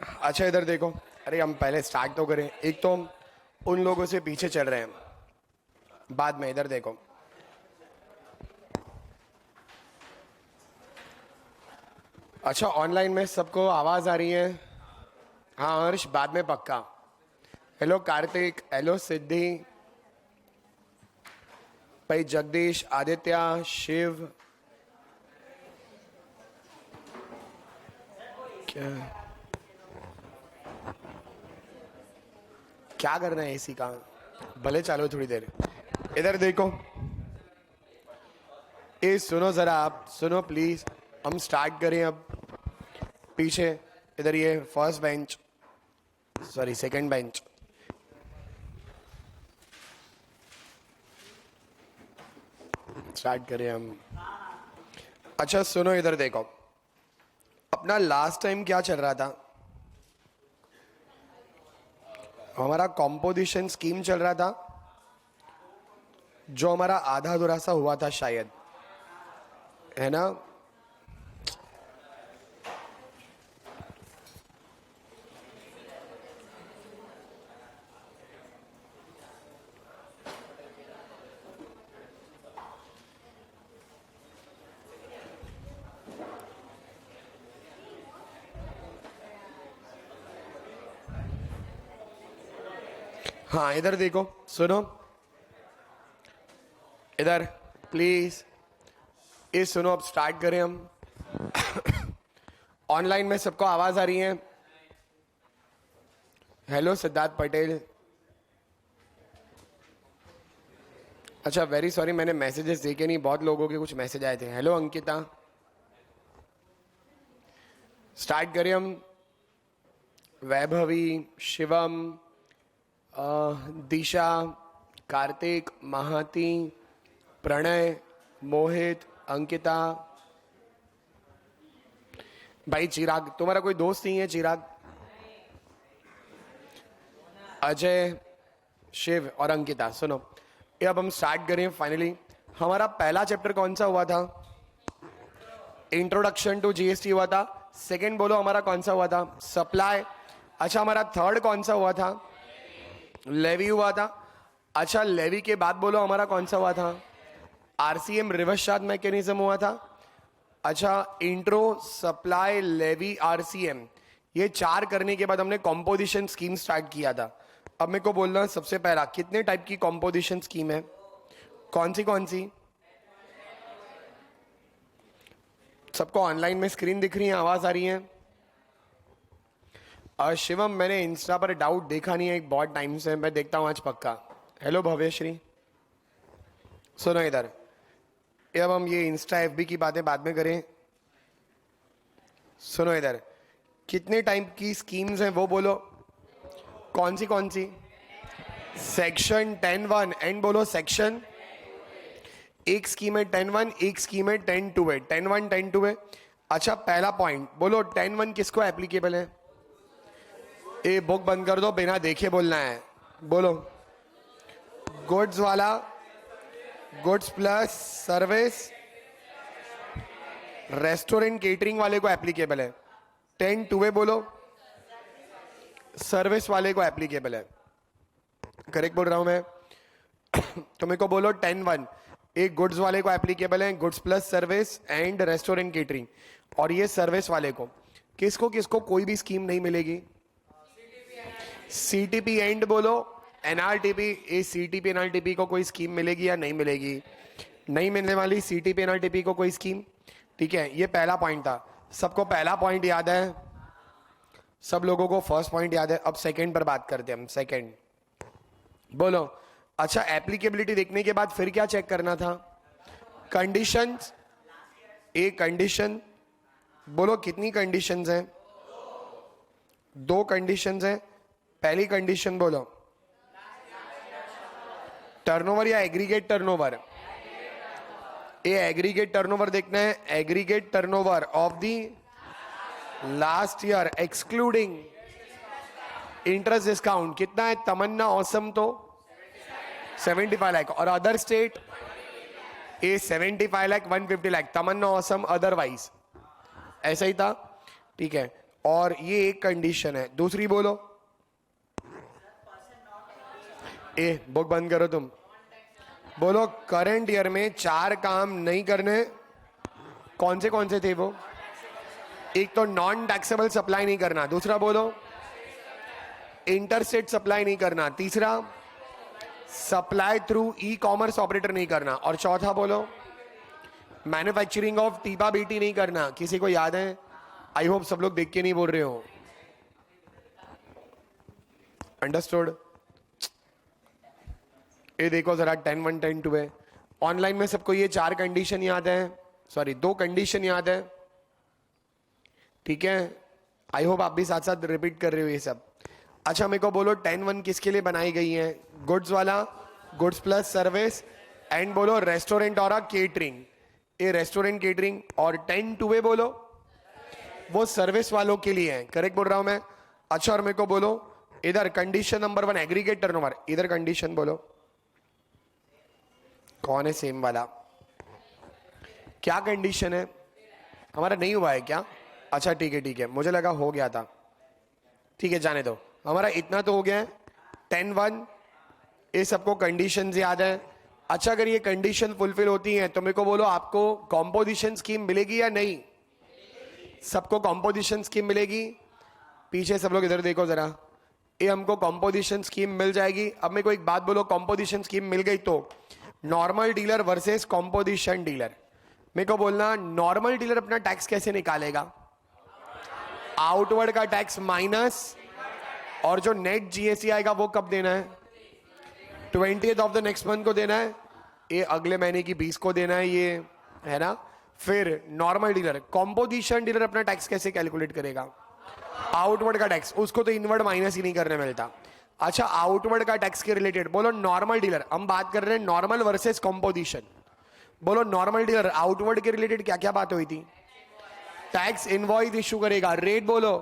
अच्छा इधर देखो। अरे हम पहले स्टार्ट तो करें। एक तो हम उन लोगों से पीछे चल रहे हैं, बाद में। इधर देखो। अच्छा ऑनलाइन में सबको आवाज आ रही है? हाँ हर्ष, बाद में पक्का। हेलो कार्तिक, हेलो सिद्धि, भाई जगदीश, आदित्य, शिव। क्या क्या करना है एसी का? भले चालो थोड़ी देर। इधर देखो। ए सुनो जरा, आप सुनो प्लीज। हम स्टार्ट करें अब। पीछे इधर ये first bench, sorry second bench. Start करें हम। अच्छा सुनो इधर देखो। अपना लास्ट टाइम क्या चल रहा था? हमारा कॉम्पोजिशन स्कीम चल रहा था, जो हमारा आधा अधूरा सा हुआ था शायद, है ना? हाँ इधर देखो, सुनो इधर प्लीज। ये सुनो, अब स्टार्ट करें हम। ऑनलाइन में सबको आवाज आ रही है? हेलो सिद्धार्थ पटेल। अच्छा वेरी सॉरी, मैंने मैसेजेस देखे नहीं, बहुत लोगों के कुछ मैसेज आए थे। हेलो अंकिता। स्टार्ट करें हम। वैभवी, शिवम, दिशा, कार्तिक, महाती, प्रणय, मोहित, अंकिता, भाई चिराग। तुम्हारा कोई दोस्त नहीं है चिराग? अजय, शिव और अंकिता। सुनो, ये अब हम स्टार्ट करें फाइनली। हमारा पहला चैप्टर कौन सा हुआ था? इंट्रोडक्शन टू जीएसटी हुआ था। सेकंड बोलो हमारा कौन सा हुआ था? सप्लाई। अच्छा हमारा थर्ड कौन सा हुआ था? लेवी हुआ था। अच्छा लेवी के बाद बोलो हमारा कौन सा हुआ था? आरसीएम, रिवर्स चार्ज मैकेनिज्म हुआ था। अच्छा इंट्रो, सप्लाई, लेवी, आरसीएम, ये चार करने के बाद हमने कॉम्पोजिशन स्कीम स्टार्ट किया था। अब मेरे को बोलना है सबसे पहला, कितने टाइप की कॉम्पोजिशन स्कीम है? कौन सी कौन सी? सबको ऑनलाइन में स्क्रीन दिख रही है, आवाज आ रही है? शिवम, मैंने इंस्टा पर डाउट देखा नहीं है एक बहुत टाइम से, मैं देखता हूं आज पक्का। हेलो भव्यश्री। सुनो इधर, अब हम ये इंस्टा एफबी की बातें बाद में करें। सुनो इधर, कितने टाइप की स्कीम्स हैं वो बोलो। कौन सी कौन सी? सेक्शन 10(1) एंड बोलो सेक्शन। एक स्कीम है 10(1), एक स्कीम है 10(2) है। 10(1), 10(2) है। अच्छा पहला पॉइंट बोलो, 10(1) किसको एप्लीकेबल है? ये बुक बंद कर दो, बिना देखे बोलना है। बोलो। गुड्स वाला, goods plus service, restaurant catering वाले को एप्लीकेबल है। 10(2) है बोलो, सर्विस वाले को एप्लीकेबल है। करेक्ट बोल रहा हूं मैं? तो मेरे को बोलो 10(1) एक गुड्स वाले को एप्लीकेबल है, goods plus service and restaurant catering. और ये सर्विस वाले को, किसको किसको कोई भी स्कीम नहीं मिलेगी? सीटीपी एंड बोलो, एनआरटीपी। ए सीटीपी एनआरटीपी को कोई स्कीम मिलेगी या नहीं मिलेगी? नहीं मिलने वाली सीटीपी एनआरटीपी को कोई स्कीम। ठीक है, ये पहला पॉइंट था। सबको पहला पॉइंट याद है? सब लोगों को फर्स्ट पॉइंट याद है? अब सेकंड पर बात करते हैं हम। सेकंड बोलो। अच्छा एप्लीकेबिलिटी देखने के बाद फिर क्या चेक करना था? कंडीशंस। ए कंडीशन बोलो, कितनी कंडीशंस हैं? दो कंडीशंस हैं। पहली कंडीशन बोलो, टर्नओवर या एग्रीगेट टर्नओवर? ए एग्रीगेट टर्नओवर देखना है। Aggregate turnover of the last year excluding interest discount कितना है? तमन्ना औसम तो 75 लाख, और other state A 75 lakh, 150 lakh. Tamannaah awesome otherwise, ऐसा ही था। ठीक है, और ये एक कंडीशन है। दूसरी बोलो, ए बुक बंद करो तुम। बोलो करंट ईयर में 4 काम नहीं करने। कौन से थे वो? एक तो नॉन टैक्सेबल सप्लाई नहीं करना, दूसरा बोलो इंटरस्टेट सप्लाई नहीं करना, तीसरा supply through e commerce operator नहीं करना, और चौथा बोलो मैन्युफैक्चरिंग ऑफ टीपा बीटी नहीं करना। किसी को याद है? आई होप सब लोग देख के नहीं बोल रहे हो। अंडरस्टूड? ये देखो जरा 10-1 10-2 है। ऑनलाइन में सबको ये 4 कंडीशन याद है, सॉरी 2 कंडीशन याद है, ठीक है? आई होप आप भी साथ साथ रिपीट कर रहे हो ये सब। अच्छा मेरे को बोलो 10-1 किसके लिए बनाई गई है? गुड्स वाला, गुड्स प्लस सर्विस, एंड बोलो रेस्टोरेंट और केटरिंग। ये रेस्टोरेंट केटरिंग। और 10-2 बोलो वो सर्विस वालों के लिए है। करेक्ट बोल रहा हूं मैं? अच्छा और मेरे को बोलो इधर कंडीशन नंबर 1 एग्रीगेट टर्नओवर, इधर कंडीशन बोलो कौन है सेम वाला? क्या कंडीशन है? हमारा नहीं हुआ है क्या? अच्छा ठीक है, मुझे लगा हो गया था। ठीक है जाने दो, हमारा इतना तो हो गया है। 10-1 ये सबको कंडीशंस याद है। अच्छा अगर ये कंडीशन फुलफिल होती है तो मेरे को बोलो आपको कॉम्पोजिशन स्कीम मिलेगी या नहीं? सबको कॉम्पोजिशन स्कीम मिलेगी। पीछे सब लोग इधर देखो जरा, ये हमको कॉम्पोजिशन स्कीम मिल जाएगी। अब मेरे को एक बात बोलो, कॉम्पोजिशन स्कीम मिल गई तो normal dealer versus composition dealer, मेरे को बोलना नॉर्मल डीलर अपना टैक्स कैसे निकालेगा? आउटवर्ड का टैक्स माइनस, और जो नेट जीएसटी आएगा वो कब देना है? 20th of the next month को देना है, ये अगले महीने की 20 को देना है, ये है ना। फिर नॉर्मल डीलर, कॉम्पोजिशन डीलर अपना टैक्स कैसे कैलकुलेट करेगा? आउटवर्ड का टैक्स, उसको तो इनवर्ड माइनस ही नहीं करने मिलता। अच्छा आउटवर्ड का टैक्स के रिलेटेड बोलो नॉर्मल डीलर, हम बात कर रहे हैं नॉर्मल वर्सेस कॉम्पोजिशन। बोलो नॉर्मल डीलर आउटवर्ड के रिलेटेड क्या क्या बात हुई थी? टैक्स इनवॉइस इशू करेगा, रेट बोलो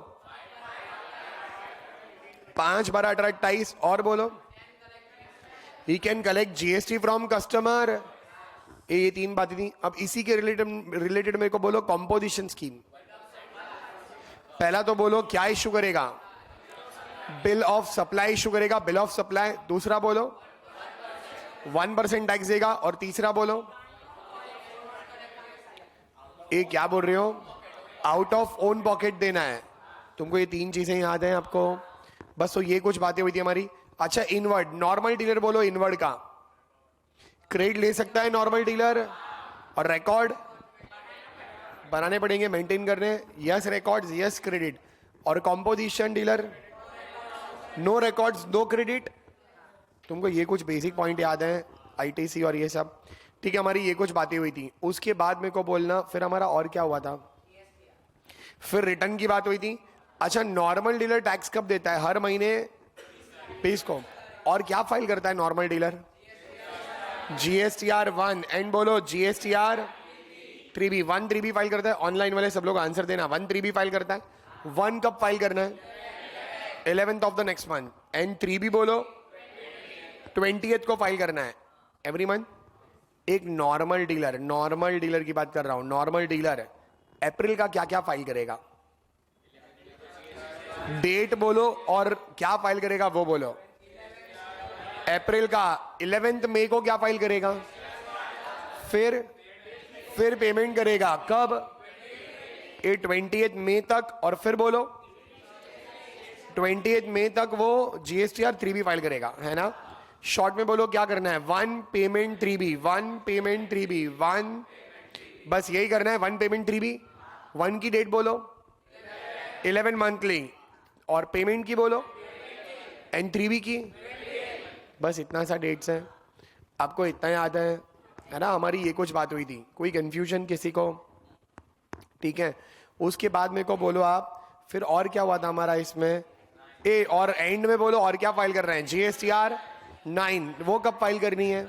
5/18 और बोलो he can collect GST from customer. ये 3 बातें थी। अब इसी के रिलेटेड मेरे को बोलो कॉम्पोजिशन स्कीम। पहला तो बोलो क्या इशू करेगा? बिल ऑफ सप्लाई इशू करेगा, बिल ऑफ सप्लाई। दूसरा बोलो 1% टैक्स देगा, और तीसरा बोलो ये क्या बोल रहे हो? आउट ऑफ ओन पॉकेट देना है। तुमको ये 3 चीजें याद हैं आपको? बस तो ये कुछ बातें हुई थी हमारी। अच्छा इनवर्ड, नॉर्मल डीलर बोलो इनवर्ड का क्रेडिट ले सकता है नॉर्मल डीलर, और रिकॉर्ड बनाने पड़ेंगे, मेंटेन करने। Yes records, yes credit. और composition dealer no records no credit. तुमको ये कुछ बेसिक पॉइंट याद है आईटीसी और ये सब, ठीक है? हमारी ये कुछ बातें हुई थी। उसके बाद मेरे को बोलना फिर हमारा और क्या हुआ था? फिर रिटर्न की बात हुई थी। अच्छा नॉर्मल डीलर टैक्स कब देता है? हर महीने 20 को। और क्या फाइल करता है नॉर्मल डीलर? GSTR 1 एंड बोलो GSTR 3B। 1 3B फाइल करता है। ऑनलाइन वाले सब लोग आंसर देना, 1 3B फाइल करता है। 1 कब फाइल करना है? 11th of the next month. And 3B बोलो 20th को फाइल करना है एवरी मंथ। एक नॉर्मल डीलर की बात कर रहा हूं। नॉर्मल डीलर अप्रैल का क्या क्या फाइल करेगा? डेट बोलो और क्या फाइल करेगा वो बोलो। अप्रैल का 11 मई को क्या फाइल करेगा? फिर पेमेंट करेगा कब? 20th मई तक। और फिर बोलो 20th मई तक वो GSTR 3B फाइल करेगा, है ना? शॉर्ट में बोलो क्या करना है? 1 पेमेंट 3B, 1 पेमेंट 3B, 1, बस यही करना है। 1 पेमेंट 3B। 1 की डेट बोलो 11 मंथली, और पेमेंट की बोलो एंड 3B की, बस इतना सा डेट्स है। आपको इतना याद है ना? हमारी ये कुछ बात हुई थी। कोई कंफ्यूजन किसी को? ठीक है। उसके बाद मेरे को बोलो आप फिर और क्या हुआ था हमारा इसमें? और एंड में बोलो और क्या फाइल कर रहे हैं? GSTR 9 वो कब फाइल करनी है?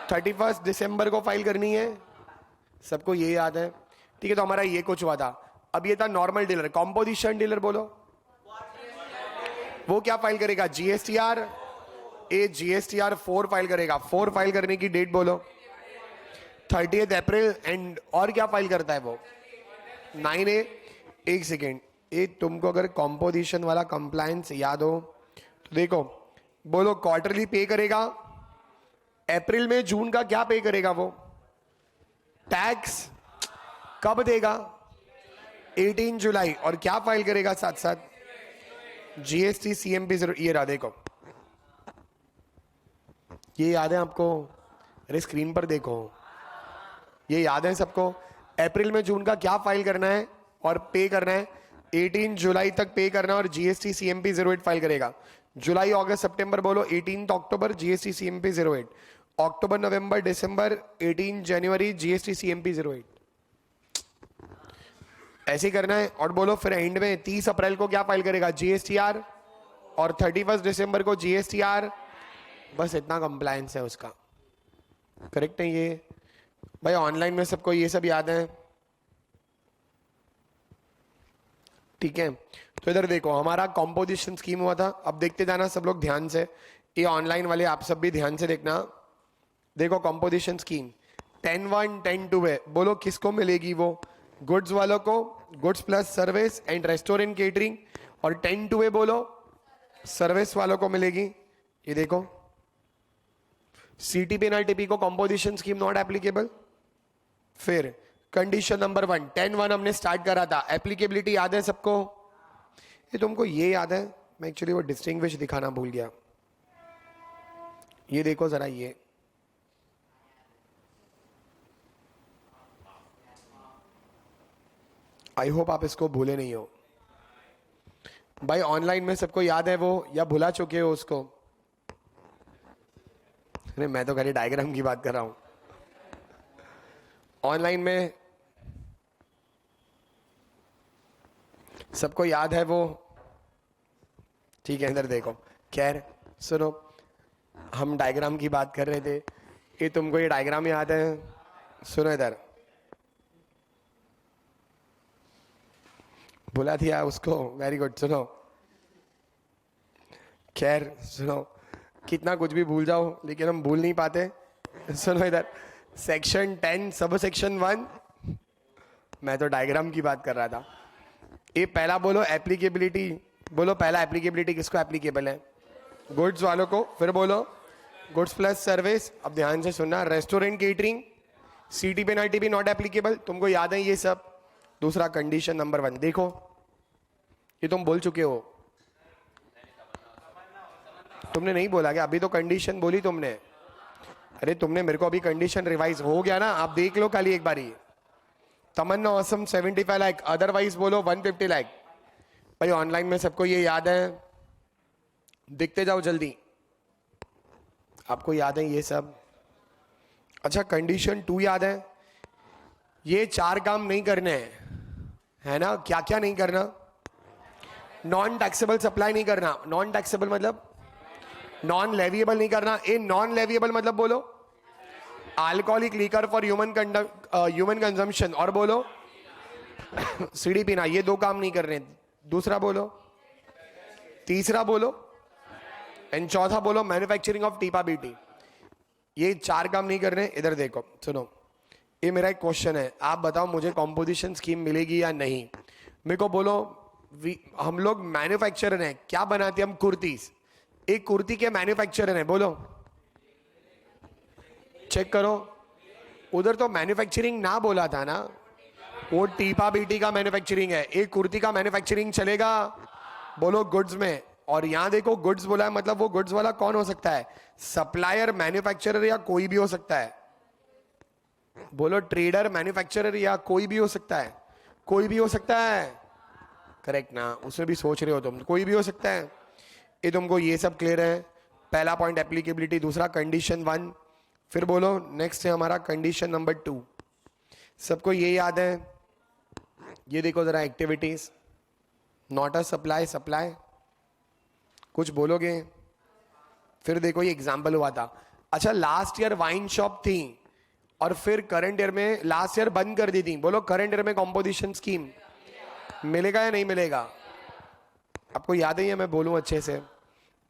31 दिसंबर को फाइल करनी है। सबको ये याद है? ठीक है, तो हमारा ये कुछ हुआ था। अब ये था नॉर्मल डीलर। कॉम्पोजिशन डीलर बोलो वो क्या फाइल करेगा? GSTR 4 फाइल करेगा। 4 फाइल करने की डेट बोलो 30th अप्रैल। एंड और क्या फाइल करता है वो? 9A। एक सेकेंड, ये तुमको अगर कॉम्पोजिशन वाला कंप्लायंस याद हो तो देखो, बोलो क्वार्टरली पे करेगा, अप्रैल में जून का क्या पे करेगा वो? टैक्स कब देगा? 18 जुलाई। और क्या फाइल करेगा साथ साथ? GST CMP 0। ये रहा, देखो ये याद है आपको? अरे स्क्रीन पर देखो, ये याद है सबको? अप्रैल में जून का क्या फाइल करना है और पे करना है? 18 जुलाई तक पे करना है और जीएसटी सीएमपी 08 फाइल करेगा। जुलाई अगस्त सितंबर बोलो 18 अक्टूबर जीएसटी सीएमपी 08, अक्टूबर नवंबर दिसंबर 18 जनवरी जीएसटी सीएमपी 08। ऐसे ही करना है। और बोलो फिर एंड में 30 अप्रैल को क्या फाइल करेगा? जीएसटीआर। और 31 दिसंबर को जीएसटीआर। बस इतना कंप्लायंस है उसका। करेक्ट है ये भाई? ऑनलाइन में सबको ये सब याद है? ठीक है, तो इधर देखो हमारा कॉम्पोजिशन स्कीम हुआ था। अब देखते जाना सब लोग ध्यान से, ये ऑनलाइन वाले आप सब भी ध्यान से देखना। देखो कॉम्पोजिशन स्कीम 10(1) 10(2) है। बोलो किसको मिलेगी वो? गुड्स वालों को, goods plus service and restaurant catering. और 10(2) है बोलो सर्विस वालों को मिलेगी। ये देखो सीटीपी एंड आरटीपी को कॉम्पोजिशन स्कीम नॉट एप्लीकेबल। फिर कंडीशन नंबर 1, 10(1) हमने स्टार्ट करा था। एप्लीकेबिलिटी याद है सबको? ये तुमको ये याद है? मैं एक्चुअली वो डिस्टिंग्विश दिखाना भूल गया। ये देखो जरा, ये आई होप आप इसको भूले नहीं हो भाई। ऑनलाइन में सबको याद है वो या भुला चुके हो उसको? अरे मैं तो खाली डायग्राम की बात कर रहा हूं। ऑनलाइन में सबको याद है वो? ठीक है, इधर देखो। खैर सुनो, हम डायग्राम की बात कर रहे थे। ये तुमको ये डायग्राम याद है? सुनो इधर, भुला दिया उसको? Very good. सुनो, खैर सुनो, कितना कुछ भी भूल जाओ लेकिन हम भूल नहीं पाते। सुनो इधर, सेक्शन 10 सब सेक्शन 1, मैं तो डायग्राम की बात कर रहा था। ये पहला बोलो एप्लीकेबिलिटी। बोलो पहला एप्लीकेबिलिटी किसको एप्लीकेबल है? गुड्स वालों को। फिर बोलो गुड्स प्लस सर्विस। अब ध्यान से सुनना, restaurant catering CTP and RTP not applicable. तुमको याद है ये सब? दूसरा कंडीशन नंबर 1 देखो, ये तुम बोल चुके हो। तुमने नहीं बोला क्या? अभी तो कंडीशन बोली तुमने। अरे तुमने मेरे को अभी कंडीशन रिवाइज हो गया ना, आप देख लो खाली एक बारी। तमन्ना औसम 75 लाख, अदरवाइज बोलो 150 लाख। भाई ऑनलाइन में सबको ये याद है? दिखते जाओ जल्दी, आपको याद है ये सब? अच्छा कंडीशन 2 याद है? ये 4 काम नहीं करने हैं, है ना? क्या क्या नहीं करना? नॉन टैक्सेबल सप्लाई नहीं करना। नॉन टैक्सेबल मतलब नॉन लेविएबल नहीं करना। ए नॉन लेविएबल मतलब बोलो alcoholic liquor for human consumption. और बोलो सीडी पीना। ये 2 काम नहीं करने। दूसरा बोलो, तीसरा बोलो, एंड चौथा बोलो मैन्युफैक्चरिंग ऑफ टीपा बीटी। ये 4 काम नहीं करने। इधर देखो सुनो, ये मेरा एक क्वेश्चन है, आप बताओ मुझे कॉम्पोजिशन स्कीम मिलेगी या नहीं? मेरे को बोलो, हम लोग मैन्युफैक्चरर हैं, क्या बनाते हैं हम? कुर्तीज। एक कुर्ती के मैन्युफैक्चरर हैं, बोलो चेक करो। उधर तो मैन्युफैक्चरिंग ना बोला था ना, वो टीपा बीटी का मैन्युफैक्चरिंग है। एक कुर्ती का मैन्युफैक्चरिंग चलेगा बोलो गुड्स में। और यहां देखो गुड्स बोला है, मतलब वो गुड्स वाला कौन हो सकता है? सप्लायर, मैन्युफैक्चरर या कोई भी हो सकता है। बोलो ट्रेडर, मैन्युफैक्चरर या कोई भी हो सकता है। कोई भी हो सकता है, करेक्ट ना? उसमें भी सोच रहे हो तुम, कोई भी हो सकता है। ये तुमको ये सब क्लियर है? पहला पॉइंट एप्लीकेबिलिटी, दूसरा कंडीशन 1। फिर बोलो नेक्स्ट है हमारा कंडीशन नंबर 2। सबको ये याद है? ये देखो जरा activities, not a supply, supply. कुछ बोलोगे? फिर देखो ये एग्जाम्पल हुआ था। अच्छा लास्ट ईयर वाइन शॉप थी और फिर करंट ईयर में, लास्ट ईयर बंद कर दी थी। बोलो करंट ईयर में कॉम्पोजिशन स्कीम मिलेगा या नहीं मिलेगा? आपको याद है? मैं बोलूं अच्छे से।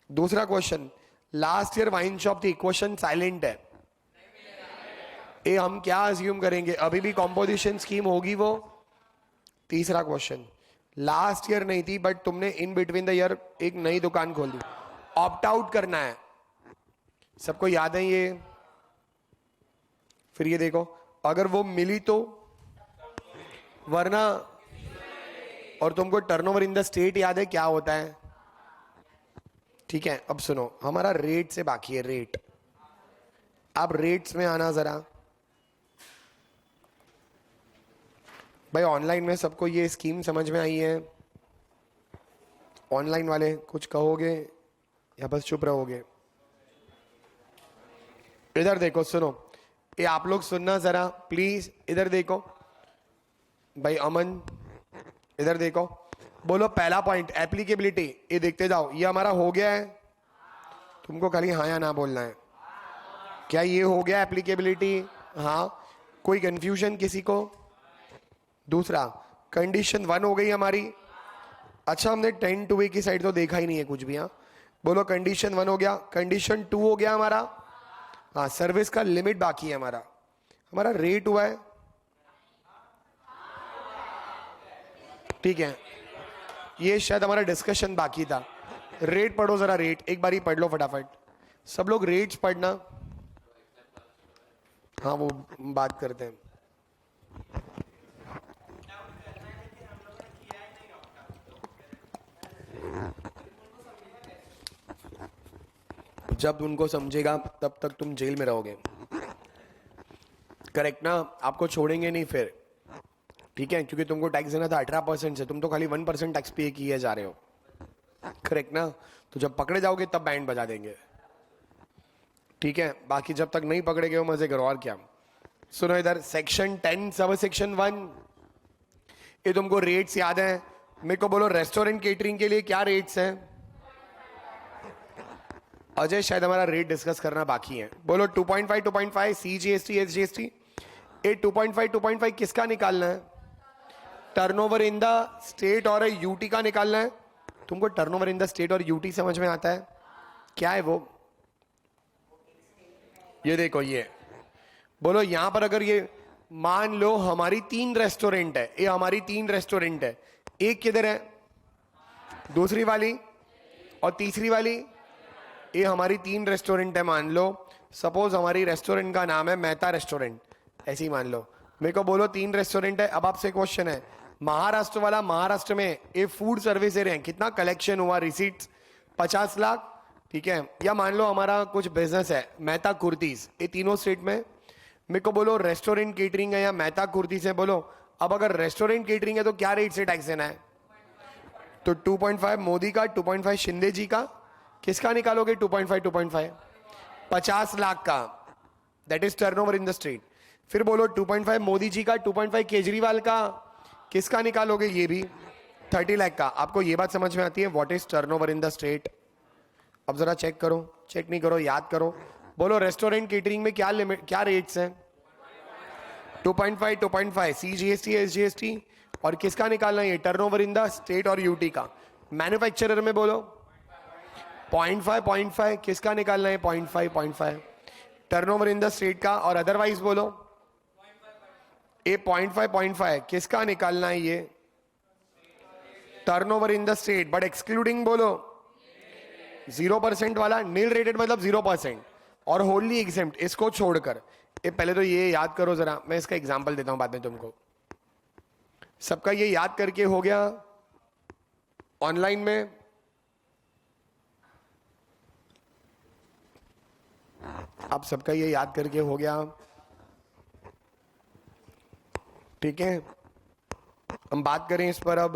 दूसरा question, last year wine shop थी, क्वेश्चन साइलेंट है। ये हम क्या अज्यूम करेंगे? अभी भी कॉम्पोजिशन स्कीम होगी वो। तीसरा क्वेश्चन, लास्ट ईयर नहीं थी, बट तुमने इन बिटवीन द ईयर एक नई दुकान खोल दी। ऑप्ट आउट करना है, सबको याद है ये? फिर ये देखो, अगर वो मिली तो, वरना, और तुमको टर्नओवर इन द स्टेट याद है क्या होता है? ठीक है, अब सुनो, हमारा रेट से बाकी है, रेट। आप रेट्स में आना जरा। भाई ऑनलाइन में सबको ये स्कीम समझ में आई है? ऑनलाइन वाले कुछ कहोगे या बस चुप रहोगे? इधर देखो, सुनो, ये आप लोग सुनना जरा प्लीज, इधर देखो भाई। अमन इधर देखो, बोलो पहला पॉइंट एप्लीकेबिलिटी, ये देखते जाओ, ये हमारा हो गया है। तुमको खाली हाँ या ना बोलना है। क्या ये हो गया एप्लीकेबिलिटी? हाँ। कोई कंफ्यूजन किसी को? दूसरा, कंडीशन 1 हो गई हमारी। अच्छा, हमने 10 टू वे की साइड तो देखा ही नहीं है कुछ भी। हाँ, बोलो कंडीशन 1 हो गया। कंडीशन 2 हो गया हमारा, हाँ, सर्विस का लिमिट बाकी है हमारा। हमारा रेट हुआ है, ठीक है, ये शायद हमारा डिस्कशन बाकी था। रेट पढ़ो जरा, रेट एक बार ही पढ़ लो फटाफट, सब लोग रेट्स पढ़ना। हाँ, वो बात करते हैं। जब उनको समझेगा तब तक तुम जेल में रहोगे, करेक्ट ना? आपको छोड़ेंगे नहीं फिर, ठीक है, क्योंकि तुमको टैक्स देना था 18% से, तुम तो खाली 1% टैक्स पे किए जा रहे हो, करेक्ट ना? तो जब पकड़े जाओगे तब बैंड बजा देंगे, ठीक है? बाकी जब तक नहीं पकड़े गए हो मजे करो, और क्या। सुनो इधर, सेक्शन 10 सब सेक्शन 1, ये तुमको रेट्स याद है? मेरे को बोलो रेस्टोरेंट केटरिंग के लिए क्या रेट्स हैं? अजय, शायद हमारा रेट डिस्कस करना बाकी है। बोलो 2.5 2.5 CGST SGST। ये 2.5 2.5 किसका निकालना है? टर्नओवर इन द स्टेट और यूटी का निकालना है। तुमको टर्नओवर इन द स्टेट और यूटी समझ में आता है? क्या है वो? ये देखो, ये बोलो यहां पर अगर ये मान लो हमारी 3 रेस्टोरेंट है, ये हमारी 3 रेस्टोरेंट है, एक किधर है? दूसरी वाली और तीसरी वाली, ये हमारी 3 रेस्टोरेंट है। मान लो सपोज हमारी रेस्टोरेंट का नाम है मेहता रेस्टोरेंट, ऐसे ही मान लो। मेरे को बोलो 3 रेस्टोरेंट है। अब आपसे क्वेश्चन है, महाराष्ट्र वाला, महाराष्ट्र में ये फूड सर्विस दे रहे हैं, कितना कलेक्शन हुआ रिसीट्स? 50 लाख, ठीक है? या मान लो हमारा कुछ बिजनेस है मेहता कुर्तीज, ये तीनों स्टेट में। मेरे को बोलो रेस्टोरेंट केटरिंग है या मेहता कुर्तीज है, बोलो। अब अगर रेस्टोरेंट केटरिंग है तो क्या रेट से टैक्स देना है? तो 2.5 मोदी का, 2.5 शिंदे जी का, किसका निकालोगे? 2.5 2.5 50 लाख का, that is turnover in the state. फिर बोलो 2.5 मोदी जी का, 2.5 केजरीवाल का, किसका निकालोगे? ये भी 30 लाख का। आपको ये बात समझ में आती है what is turnover in the state? अब जरा चेक करो, चेक नहीं करो, याद करो। बोलो रेस्टोरेंट केटरिंग में क्या लिमिट, क्या रेट्स हैं? 2.5 2.5 CGST SGST, और किसका निकालना है? टर्नओवर इन द स्टेट और यूटी का। मैन्युफैक्चरर में बोलो 0.5 किसका निकालना है? 0.5 टर्नओवर इन द स्टेट का। और अदरवाइज बोलो ये 0.5 किसका निकालना है? ये turnover in the state, but excluding बोलो 0% वाला। नील रेटेड मतलब 0% और होली एग्जेम्प्ट, इसको छोड़कर। ये पहले तो ये याद करो जरा, मैं इसका एग्जांपल देता हूं बाद में तुमको। सबका ये याद करके हो गया ऑनलाइन में? आप सबका ये याद करके हो गया, ठीक है? हम बात करें इस पर। अब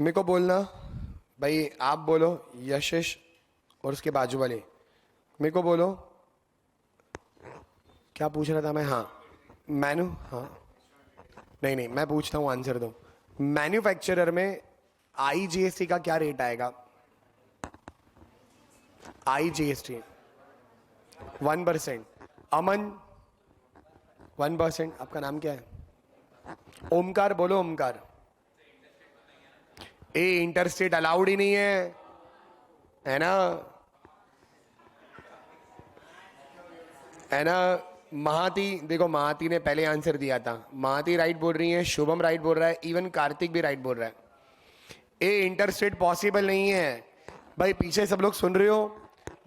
मेरे को बोलना भाई, आप बोलो यशिश और उसके बाजू वाले, मेरे को बोलो क्या पूछ रहा था मैं? हाँ, हाँ, नहीं नहीं, मैं पूछता हूँ, आंसर दो। मैन्युफैक्चरर में IGST का क्या रेट आएगा? IGST 1%। अमन 1%। आपका नाम क्या है? ओमकार, बोलो ओमकार। ए इंटरस्टेट अलाउड ही नहीं है ना? है ना? महाती, देखो महाती ने पहले आंसर दिया था, महाती राइट बोल रही है, शुभम राइट बोल रहा है, इवन कार्तिक भी राइट बोल रहा है। ए इंटरस्टेट पॉसिबल नहीं है भाई। पीछे सब लोग सुन रहे हो,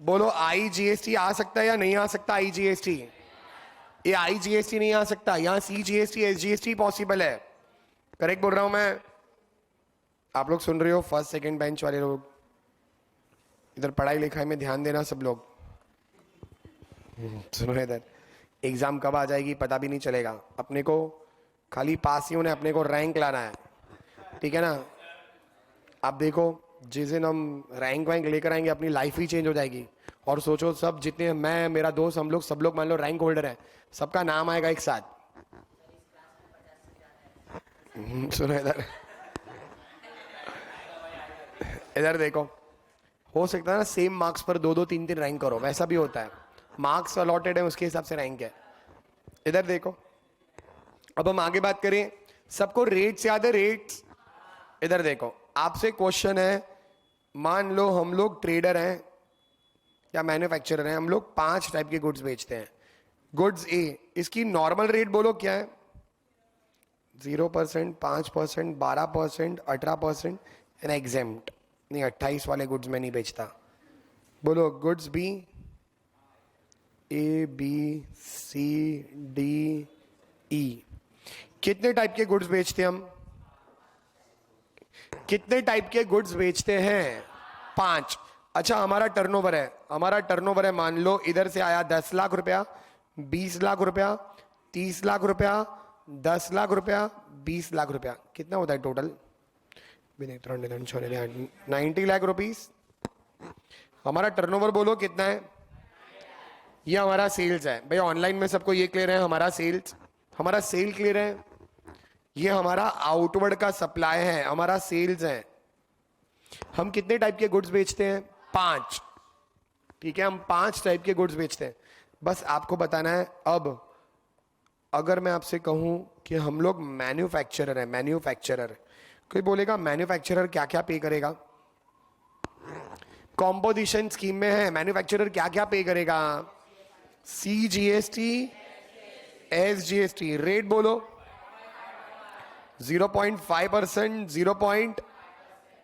बोलो आईजीएसटी आ सकता है या नहीं आ सकता? आईजीएसटी, ये आईजीएसटी नहीं आ सकता, यहां सीजीएसटी एसजीएसटी पॉसिबल है। करेक्ट बोल रहा हूं मैं? आप लोग सुन रहे हो, फर्स्ट सेकंड बेंच वाले लोग, इधर पढ़ाई लिखाई में ध्यान देना सब लोग। सुनो इधर, एग्जाम कब आ जाएगी पता भी नहीं चलेगा। अपने को खाली पास ही होने, अपने को रैंक लाना है, ठीक है ना? आप देखो, जिस दिन हम रैंक वैंक लेकर आएंगे अपनी लाइफ ही चेंज हो जाएगी। और सोचो सब जितने, मैं, मेरा दोस्त, हम लोग सब लोग मान लो रैंक होल्डर है, सबका नाम आएगा एक साथ। सुनो इधर, इधर देखो, हो सकता है ना सेम मार्क्स पर दो दो तीन तीन रैंक करो, वैसा भी होता है। मार्क्स अलॉटेड है, उसके हिसाब से रैंक है। इधर देखो, अब हम आगे बात करें, सबको रेट्स याद है? रेट्स, इधर देखो, आपसे क्वेश्चन है, मान लो हम लोग ट्रेडर हैं या मैन्युफैक्चरर हैं, हम लोग 5 टाइप के गुड्स बेचते हैं। गुड्स ए, इसकी नॉर्मल रेट बोलो क्या है? 0%, 5%, 12%, 18% एंड एग्जेम्प्ट। नहीं, 28 वाले गुड्स में नहीं बेचता। बोलो goods B, A B C D E. कितने टाइप के गुड्स बेचते हैं हम? कितने टाइप के गुड्स बेचते हैं? 5। अच्छा, हमारा टर्नओवर है, हमारा टर्नओवर है, मान लो इधर से आया 10 लाख रुपया, 20 लाख रुपया, 30 लाख रुपया, 10 लाख रुपया, 20 लाख रुपया। कितना होता है टोटल? 90 लाख रुपीस। हमारा टर्नओवर बोलो कितना है? ये हमारा सेल्स है भाई। ऑनलाइन में सबको ये क्लियर है, हमारा सेल्स, हमारा सेल क्लियर है। ये हमारा आउटवर्ड का सप्लाई है, हमारा सेल्स है। हम कितने टाइप के गुड्स बेचते हैं? 5, ठीक है? हम 5 टाइप के गुड्स बेचते हैं। बस आपको बताना है। अब अगर मैं आपसे कहूं कि हम लोग मैन्युफैक्चरर है, मैन्युफैक्चरर, कोई बोलेगा मैन्युफैक्चरर क्या क्या पे करेगा? कॉम्पोजिशन स्कीम में है, मैन्युफैक्चरर क्या क्या पे करेगा? CGST, SGST। रेट बोलो 0.5%,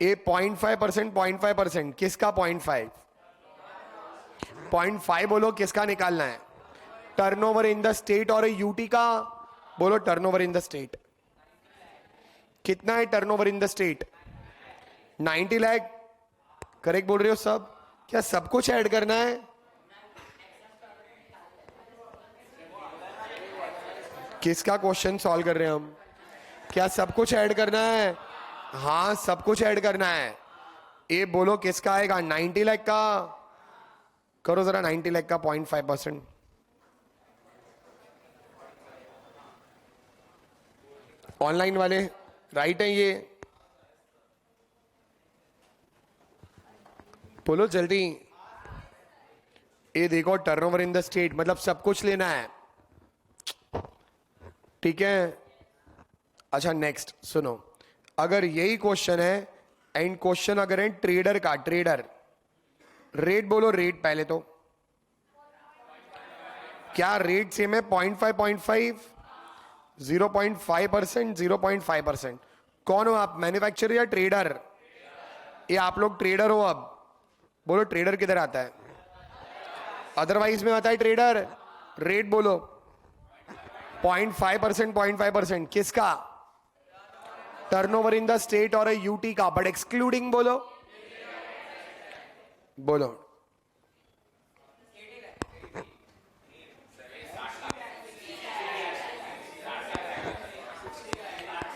0.5%, 0.5%। किसका 0.5? 0.5 बोलो किसका निकालना है? टर्नओवर इन द स्टेट और यूटी का। बोलो टर्नओवर इन द स्टेट कितना है? Turnover in the state 90 lakh. Correct बोल रहे हो सब? क्या सब कुछ ऐड करना है? किसका क्वेश्चन सॉल्व कर रहे हैं हम? क्या सब कुछ ऐड करना है? हाँ, सब कुछ ऐड करना है। ये बोलो किसका आएगा? 90 लाख का। करो जरा 90 लाख का 0.5%। ऑनलाइन वाले राइट है ये? बोलो जल्दी। ये देखो, टर्नओवर इन द स्टेट मतलब सब कुछ लेना है, ठीक है? अच्छा, नेक्स्ट सुनो, अगर यही क्वेश्चन है एंड क्वेश्चन अगर है ट्रेडर का, ट्रेडर रेट बोलो। रेट पहले तो क्या रेट सेम है? 0.5, 0.5, 0.5%, 0.5%। कौन हो आप, मैन्युफैक्चरर या ट्रेडर? ये आप लोग ट्रेडर हो। अब बोलो ट्रेडर किधर आता है? अदरवाइज में आता है ट्रेडर। रेट बोलो 0.5%, 0.5%। किसका? टर्नओवर इन द स्टेट और यूटी का, बट एक्सक्लूडिंग बोलो, बोलो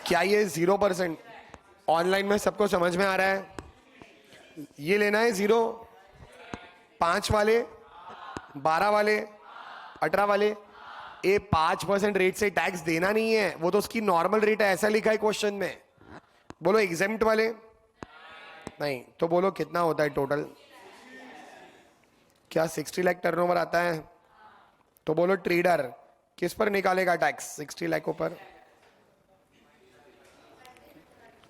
क्या ये 0%? ऑनलाइन में सबको समझ में आ रहा है? ये लेना है 0, 5 वाले, 12 वाले, 18 वाले। ये 5% रेट से टैक्स देना नहीं है, वो तो उसकी नॉर्मल रेट है, ऐसा लिखा है क्वेश्चन में। बोलो एग्जेम्प्ट वाले नहीं। तो बोलो कितना होता है टोटल? क्या 60 लाख टर्नओवर आता है? तो बोलो ट्रेडर किस पर निकालेगा टैक्स? 60 लाख ऊपर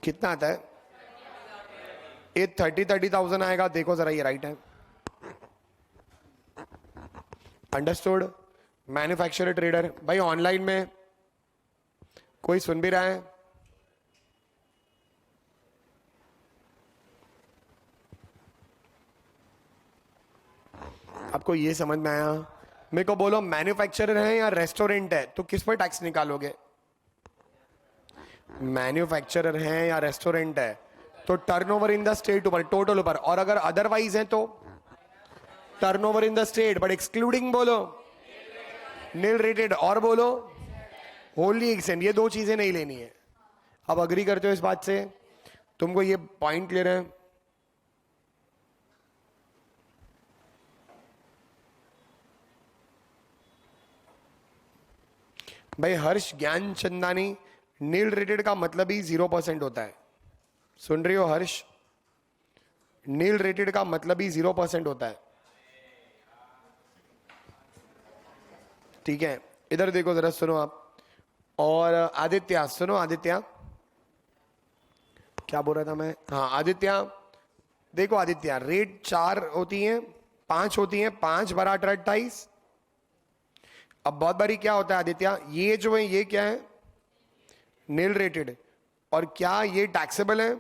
कितना आता है? ये 30,000 आएगा। देखो जरा, ये राइट है? अंडरस्टूड? मैन्युफैक्चरर ट्रेडर भाई ऑनलाइन में कोई सुन भी रहा है? आपको ये समझ में आया? मेरे को बोलो मैन्युफैक्चरर है या रेस्टोरेंट है, तो किस पर टैक्स निकालोगे? मैन्युफैक्चरर है या रेस्टोरेंट है तो टर्नओवर इन द स्टेट ऊपर, टोटल ऊपर, और अगर अदरवाइज है तो turnover in the state but excluding बोलो नील रेटेड, और बोलो होली एक्सटेंड। ये दो चीजें नहीं लेनी है। अब अग्री करते हो इस बात से? तुमको ये पॉइंट क्लियर है? भाई हर्ष ज्ञान चंदानी, नील रेटेड का मतलब ही 0% होता है। सुन रही हो हर्ष? नील रेटेड का मतलब ही 0% होता है। ठीक है, इधर देखो जरा, सुनो आप। और आदित्य सुनो, आदित्य क्या बोल रहा था मैं? हाँ आदित्य देखो, आदित्य रेट 4 होती हैं, 5 होती हैं, 5 बरा 28। अब बहुत बारी क्या होता है आदित्य, ये जो है ये क्या है? Nil rated. और क्या ये टैक्सेबल है?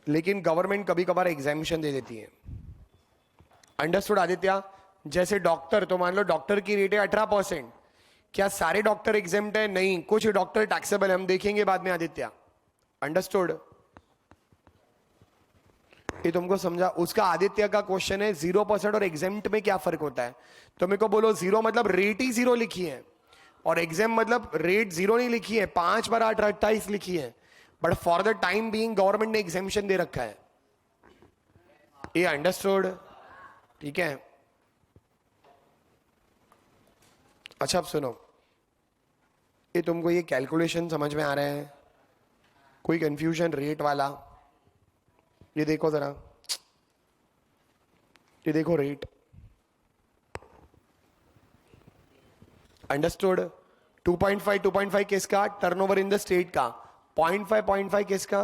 लेकिन गवर्नमेंट कभी कभार एग्जामिशन दे देती है। अंडरस्टूड आदित्य? जैसे डॉक्टर, तो मान लो डॉक्टर की रेट है 18%, क्या सारे डॉक्टर एग्जेम्प्ट है? नहीं, कुछ डॉक्टर टैक्सेबल है, हम देखेंगे बाद में आदित्य। अंडरस्टूड? ये तुमको समझा? उसका आदित्य का क्वेश्चन है 0% और एग्जेम्प्ट में क्या फर्क होता है। तो मेरे को बोलो, 0 मतलब रेट ही 0 लिखी है, और एग्जाम मतलब रेट 0 नहीं लिखी है, 5 बरा 28 लिखी है, but for the time being government ने एग्जामिशन दे रखा है। ये अंडरस्टूड? ठीक है, अच्छा अब सुनो, ये तुमको ये कैलकुलेशन समझ में आ रहा है? कोई कंफ्यूजन रेट वाला? ये देखो जरा, ये देखो रेट। अंडरस्टूड? 2.5 किसका? टर्नओवर इन द स्टेट का। 0.5 किसका?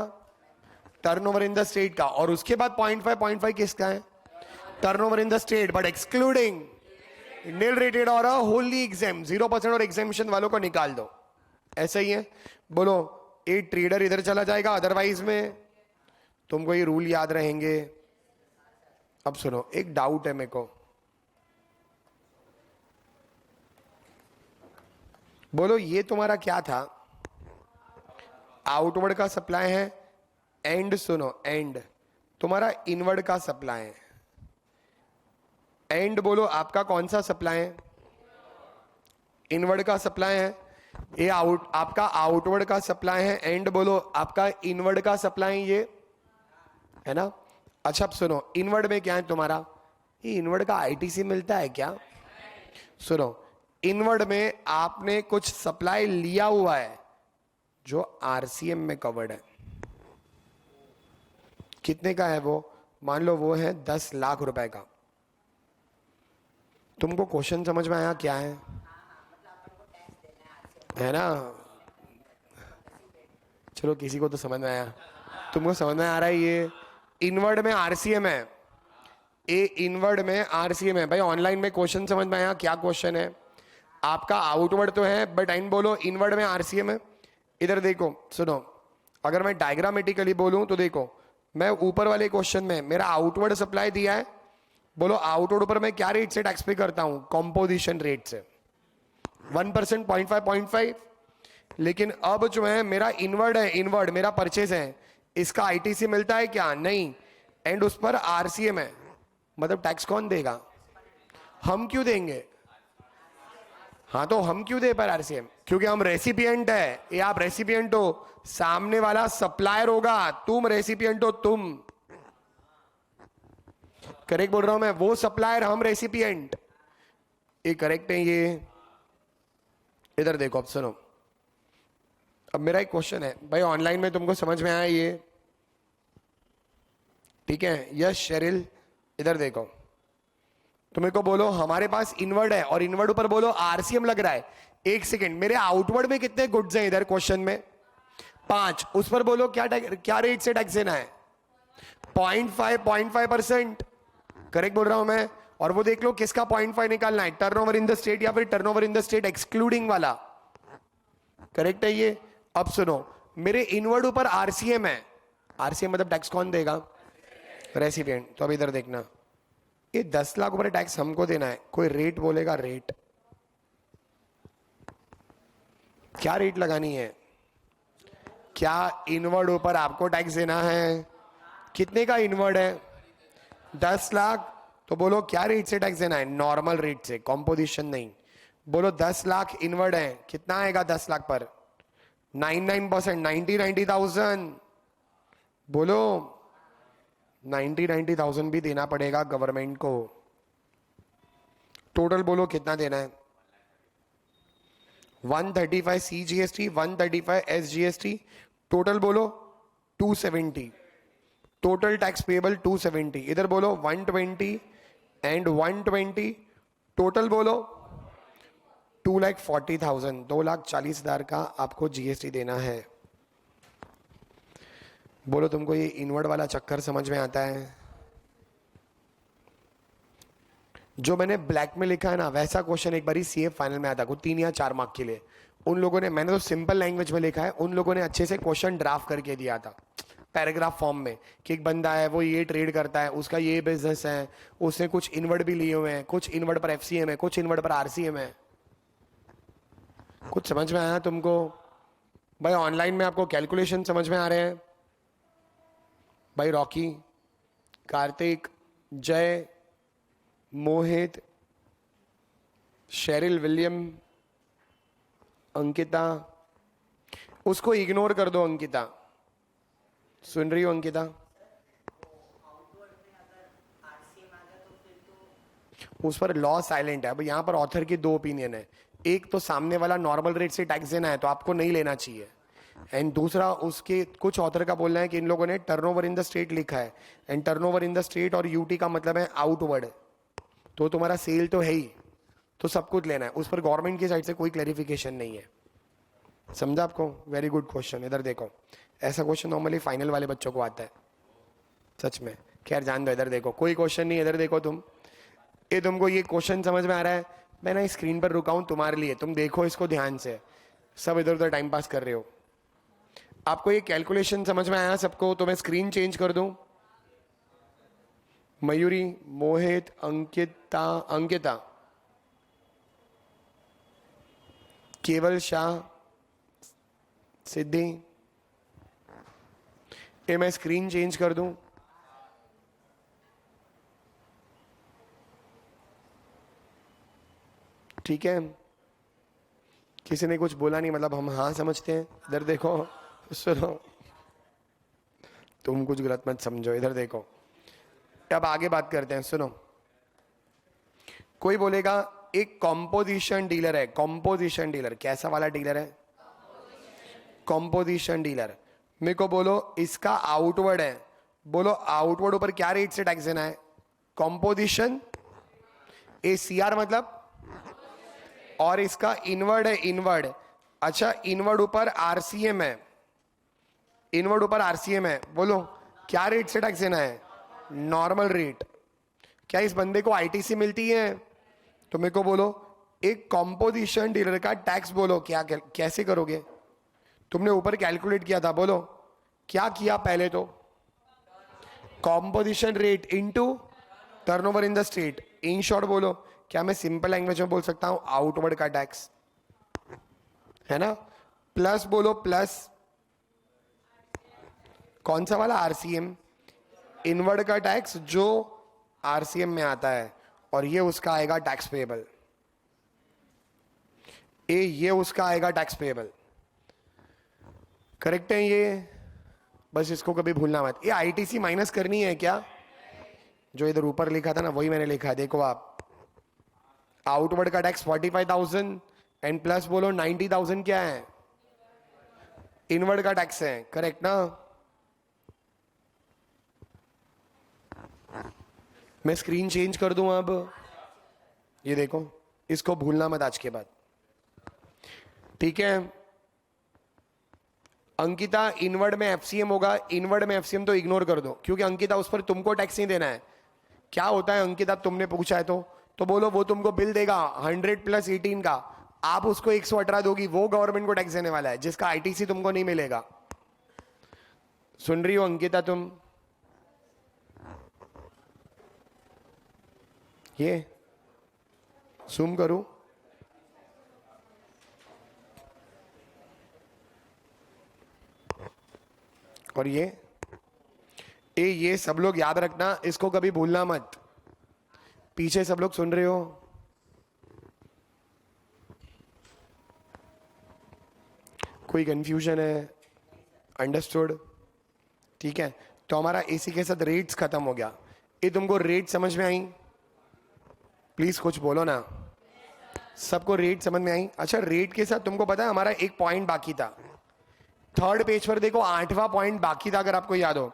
टर्नओवर इन द स्टेट का। और उसके बाद 0.5 किसका है? Turnover in the state but excluding nil rated और होली एग्जाम। 0% और एग्जामिशन वालों को निकाल दो। ऐसा ही है। बोलो, ए ट्रेडर इधर चला जाएगा, अदरवाइज में तुमको ये रूल याद रहेंगे। अब सुनो, एक डाउट है मेरे को। बोलो, ये तुम्हारा क्या था? आउटवर्ड का सप्लाई है, एंड सुनो, एंड तुम्हारा इनवर्ड का सप्लाई है। एंड बोलो आपका कौन सा सप्लाई है? इनवर्ड का सप्लाई है। ये आपका आउटवर्ड का सप्लाई है। एंड बोलो आपका इनवर्ड का सप्लाई ये है ना। अच्छा अब सुनो, इनवर्ड में क्या है तुम्हारा? ये इनवर्ड का आईटीसी मिलता है क्या? सुनो, इनवर्ड में आपने कुछ सप्लाई लिया हुआ है जो आरसीएम में कवर्ड है। कितने का है वो? मान लो वो है 10 लाख रुपए का। तुमको क्वेश्चन समझ में आया क्या है ना? चलो किसी को तो समझ में आया। तुमको समझ में आ रहा है? ये इनवर्ड में आरसीएम है। ए इनवर्ड में आरसीएम है। भाई ऑनलाइन में क्वेश्चन समझ में आया क्या? क्वेश्चन है आपका आउटवर्ड तो है, बट एंड बोलो इनवर्ड में आरसीएम है। इधर देखो, सुनो, अगर मैं डायग्रामेटिकली बोलूं तो देखो, मैं ऊपर वाले क्वेश्चन में मेरा आउटवर्ड सप्लाई दिया है। बोलो आउटवर्ड ऊपर मैं क्या रेट से टैक्स पे करता हूं? कॉम्पोजिशन रेट से 1%, 0.5। लेकिन अब जो है मेरा इनवर्ड है, इनवर्ड मेरा परचेज है, इसका आईटीसी मिलता है क्या? नहीं। एंड उस पर आरसीएम है, मतलब टैक्स कौन देगा? हम क्यों देंगे? हाँ तो हम क्यों दे पर आरसीएम? क्योंकि हम रेसिपिएंट है। ये आप रेसिपिएंट हो, सामने वाला सप्लायर होगा, तुम रेसिपिएंट हो। तुम करेक्ट बोल रहा हूं मैं? वो सप्लायर, हम रेसिपिएंट। ये करेक्ट है ये। इधर देखो, अब सुनो, अब मेरा एक क्वेश्चन है भाई, ऑनलाइन में तुमको समझ में आया ये? ठीक है, यस शेरिल, इधर देखो, तुम्हें को बोलो हमारे पास इनवर्ड है और इनवर्ड ऊपर बोलो आरसीएम लग रहा है। एक सेकेंड, मेरे आउटवर्ड में कितने गुड्स हैं इधर क्वेश्चन में? 5। उस पर बोलो क्या रेट से टैक्स देना है? 0.5%। करेक्ट बोल रहा हूं मैं? और वो देख लो किसका 0.5 निकालना है, टर्नओवर इन द स्टेट या फिर turnover in the state excluding वाला। करेक्ट है ये। अब सुनो, मेरे इनवर्ड ऊपर आरसीएम है, आरसीएम मतलब टैक्स कौन देगा, रेसिपिएंट। तो अब इधर देखना, ये 10 लाख ऊपर टैक्स हमको देना है, कोई रेट बोलेगा, रेट क्या रेट लगानी है, क्या इनवर्ड ऊपर आपको टैक्स देना है, कितने का इनवर्ड है 10 लाख, तो बोलो क्या रेट से टैक्स देना है, नॉर्मल रेट से, कॉम्पोजिशन नहीं। बोलो 10 लाख इनवर्ड है, कितना आएगा 10 लाख पर, 99%, 90,000। बोलो 90,000 भी देना पड़ेगा गवर्नमेंट को। टोटल बोलो कितना देना है, 135 CGST, 135 SGST, टोटल बोलो 270, टोटल टैक्स पेबल 270। इधर बोलो 120 एंड 120, टोटल बोलो 2,40,000, 2,40,000 का आपको जीएसटी देना है। बोलो तुमको ये इनवर्ड वाला चक्कर समझ में आता है? जो मैंने ब्लैक में लिखा है ना, वैसा क्वेश्चन एक बारी सीए फाइनल में आता है 3 या 4 मार्क के लिए। उन लोगों ने, मैंने तो सिंपल लैंग्वेज में लिखा है, उन लोगों ने अच्छे से क्वेश्चन ड्राफ्ट करके दिया था पैराग्राफ फॉर्म में, कि एक बंदा है वो ये ट्रेड करता है, उसका ये बिजनेस है, उसने कुछ इनवर्ड भी लिए हुए हैं, कुछ इनवर्ड पर एफसीएम है, कुछ इनवर्ड पर आरसीएम है। कुछ समझ में आया तुमको भाई? ऑनलाइन में आपको कैलकुलेशन समझ में आ रहे हैं भाई? रॉकी, कार्तिक, जय, मोहित, शेरिल, विलियम, अंकिता, उसको इग्नोर कर दो। अंकिता सुन रही हो? अंकिता, उस पर लॉ साइलेंट है। अब यहां पर ऑथर की 2 ओपिनियन है, एक तो सामने वाला नॉर्मल रेट से टैक्स देना है तो आपको नहीं लेना चाहिए, एंड दूसरा उसके कुछ ऑथर का बोलना है कि इन लोगों ने टर्नओवर इन द स्टेट लिखा है, and turnover in the state और यूटी का मतलब है आउटवर्ड, तो तुम्हारा सेल तो है ही, तो सब कुछ लेना है। उस पर गवर्नमेंट की साइड से कोई क्लैरिफिकेशन नहीं है। समझा आपको? Very good question. इधर देखो, ऐसा क्वेश्चन नॉर्मली फाइनल वाले बच्चों को आता है, सच में। खैर जान दो, इधर देखो, कोई क्वेश्चन नहीं। इधर देखो तुम, ये तुमको ये क्वेश्चन समझ में आ रहा है? मैं ना स्क्रीन पर रुका हूं तुम्हारे लिए, तुम देखो इसको ध्यान से, सब इधर उधर टाइम पास कर रहे हो। आपको ये कैलकुलेशन समझ में आया सबको? तो मैं स्क्रीन चेंज कर दूं। मयूरी, मोहित, अंकिता, अंकिता, केवल शाह, सिद्धि, ये मैं स्क्रीन चेंज कर दूं? ठीक है, किसी ने कुछ बोला नहीं, मतलब हम हाँ समझते हैं। इधर देखो, सुनो, तुम कुछ गलत मत समझो। इधर देखो, अब आगे बात करते हैं। सुनो, कोई बोलेगा एक कॉम्पोजिशन डीलर है, कॉम्पोजिशन डीलर कैसा वाला डीलर है? Composition dealer. मेरे को बोलो इसका आउटवर्ड है, बोलो आउटवर्ड ऊपर क्या रेट से टैक्स देना है? कॉम्पोजिशन, ACR मतलब, और इसका इनवर्ड है, इनवर्ड। अच्छा, इनवर्ड ऊपर आरसीएम है, इनवर्ड ऊपर आरसीएम है, बोलो क्या रेट से टैक्स देना है? Normal rate. क्या इस बंदे को आईटीसी मिलती है? तो मेरे को बोलो एक कॉम्पोजिशन डीलर का टैक्स, बोलो क्या, कैसे करोगे? तुमने ऊपर कैलकुलेट किया था, बोलो क्या किया पहले? तो composition rate into turnover in the state. In short बोलो, क्या मैं सिंपल लैंग्वेज में बोल सकता हूं? आउटवर्ड का टैक्स है ना, प्लस बोलो, प्लस कौन सा वाला? आरसीएम, इनवर्ड का टैक्स जो आरसीएम में आता है, और ये उसका आएगा टैक्स पेएबल, ये उसका आएगा टैक्स पेएबल। करेक्ट है ये? बस इसको कभी भूलना मत। ये आईटीसी माइनस करनी है क्या? जो इधर ऊपर लिखा था ना, वही मैंने लिखा है, देखो आप। आउटवर्ड का टैक्स 45,000 एंड प्लस बोलो 90,000 क्या है? इनवर्ड का टैक्स है। करेक्ट ना? मैं स्क्रीन चेंज कर दूं अब, ये देखो, इसको भूलना मत आज के बाद, ठीक है? अंकिता, इनवर्ड में एफसीएम होगा, इनवर्ड में एफसीएम तो इग्नोर कर दो, क्योंकि अंकिता उस पर तुमको टैक्स नहीं देना है। क्या होता है अंकित, अब तुमने पूछा है तो बोलो वो तुमको बिल देगा 100 + 18 का, आप उसको 118 दोगी, वो गवर्नमेंट को टैक्स देने वाला है, जिसका आईटीसी तुमको नहीं मिलेगा। सुन रही हो अंकिता तुम? ये जूम करूं? और ये सब लोग याद रखना, इसको कभी भूलना मत। पीछे सब लोग सुन रहे हो? कोई कंफ्यूजन है? अंडरस्टूड? ठीक है, तो हमारा एसी के साथ रेट्स खत्म हो गया। ये तुमको रेट समझ में आई? प्लीज कुछ बोलो ना। सबको रेट समझ में आई? अच्छा, रेट के साथ तुमको पता है हमारा एक पॉइंट बाकी था। 3rd पेज पर देखो, 8वां पॉइंट बाकी था, अगर आपको याद हो।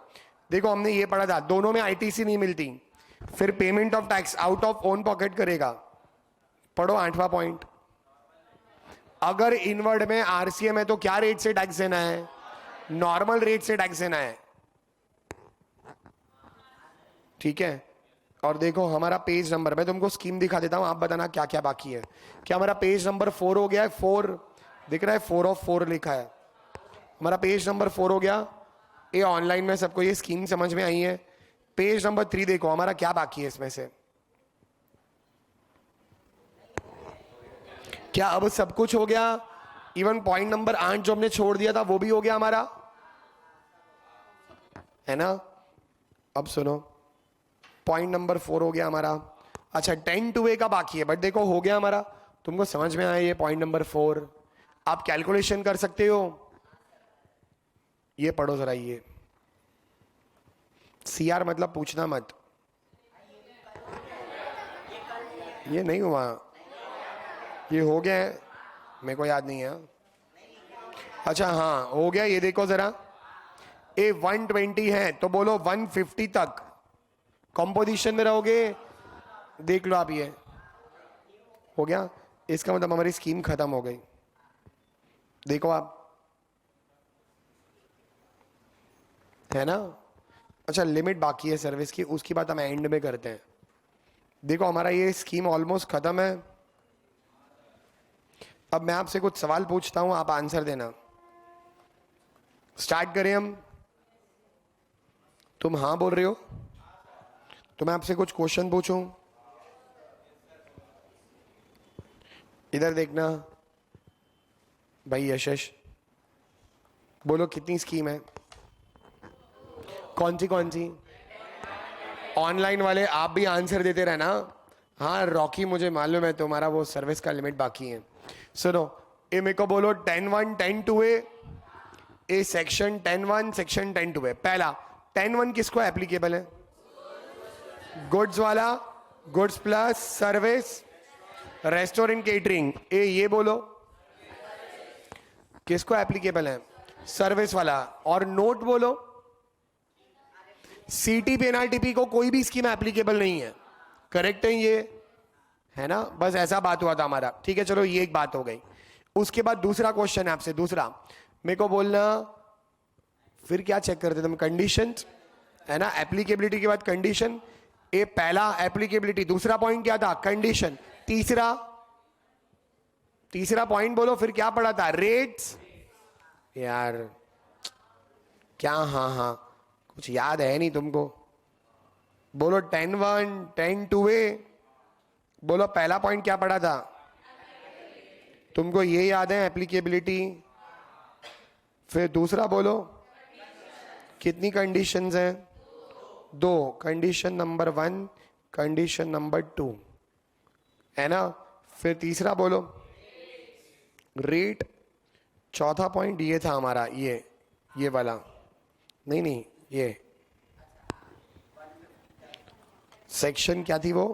देखो हमने ये पढ़ा था, दोनों में आईटीसी नहीं मिलती, फिर payment of tax out of own pocket करेगा। पढ़ो 8वां पॉइंट। अगर इनवर्ड में आरसीएम है तो क्या रेट से टैक्स देना है? नॉर्मल रेट से टैक्स देना है। ठीक है, और देखो हमारा पेज नंबर, मैं तुमको स्कीम दिखा देता हूं, आप बताना क्या क्या बाकी है। क्या हमारा पेज नंबर 4 हो गया है? 4 दिख रहा है, 4 of 4 लिखा है। हमारा पेज नंबर 4 हो गया। ये ऑनलाइन में सबको ये स्कीम समझ में आई है। पेज नंबर 3 देखो, हमारा क्या बाकी है इसमें से? क्या अब सब कुछ हो गया? इवन पॉइंट नंबर 8 जो हमने छोड़ दिया था वो भी हो गया हमारा, है ना? अब सुनो, पॉइंट नंबर 4 हो गया हमारा। अच्छा, 10 to A का बाकी है, बट देखो हो गया हमारा। तुमको समझ में आया ये पॉइंट नंबर 4? आप कैलकुलेशन कर सकते हो। ये पढ़ो जरा, ये सीआर मतलब पूछना मत, ये नहीं हुआ, ये हो गया है, मेरे को याद नहीं है। अच्छा हाँ हो गया, ये देखो जरा, ए 120 है तो बोलो 150 तक कंपोजिशन में रहोगे। देख लो आप, ये हो गया, इसका मतलब हमारी स्कीम खत्म हो गई। देखो आप, है ना? अच्छा, लिमिट बाकी है सर्विस की, उसकी बात हम एंड में करते हैं। देखो हमारा ये स्कीम ऑलमोस्ट खत्म है। अब मैं आपसे कुछ सवाल पूछता हूं, आप आंसर देना। स्टार्ट करें हम? तुम हाँ बोल रहे हो तो मैं आपसे कुछ क्वेश्चन पूछूं। इधर देखना भाई, यशश बोलो कितनी स्कीम है? कौन सी? ऑनलाइन वाले आप भी आंसर देते रहना। हाँ रॉकी, मुझे मालूम है तुम्हारा वो सर्विस का लिमिट बाकी है। सुनो, ए मेरे को बोलो 10(1) 10(2)A, A section 10(1) section 10(2)A। पहला 10(1) किसको एप्लीकेबल है? गुड्स वाला, goods plus service, restaurant catering. ए ये बोलो किसको एप्लीकेबल है? सर्विस वाला। और नोट बोलो, सीटीपी एनआरटीपी को कोई भी स्कीम एप्लीकेबल नहीं है। करेक्ट है ये, है ना? बस ऐसा बात हुआ था हमारा। ठीक है, चलो ये एक बात हो गई। उसके बाद दूसरा क्वेश्चन है आपसे, दूसरा मेरे को बोलना, फिर क्या चेक करते तुम? कंडीशन, है ना? एप्लीकेबिलिटी के बाद कंडीशन। ए पहला एप्लीकेबिलिटी, दूसरा पॉइंट क्या था? कंडीशन। तीसरा पॉइंट बोलो फिर क्या पढ़ा था? रेट्स। यार क्या, हाँ कुछ याद है नहीं तुमको? बोलो 10(1) 10(2)A। बोलो पहला पॉइंट क्या पढ़ा था? तुमको ये याद है एप्लीकेबिलिटी? फिर दूसरा बोलो, कितनी कंडीशंस हैं? 2। कंडीशन नंबर 1, कंडीशन नंबर 2, है ना? फिर तीसरा बोलो, रेट। चौथा पॉइंट ये था हमारा, ये वाला, नहीं ये सेक्शन क्या थी वो?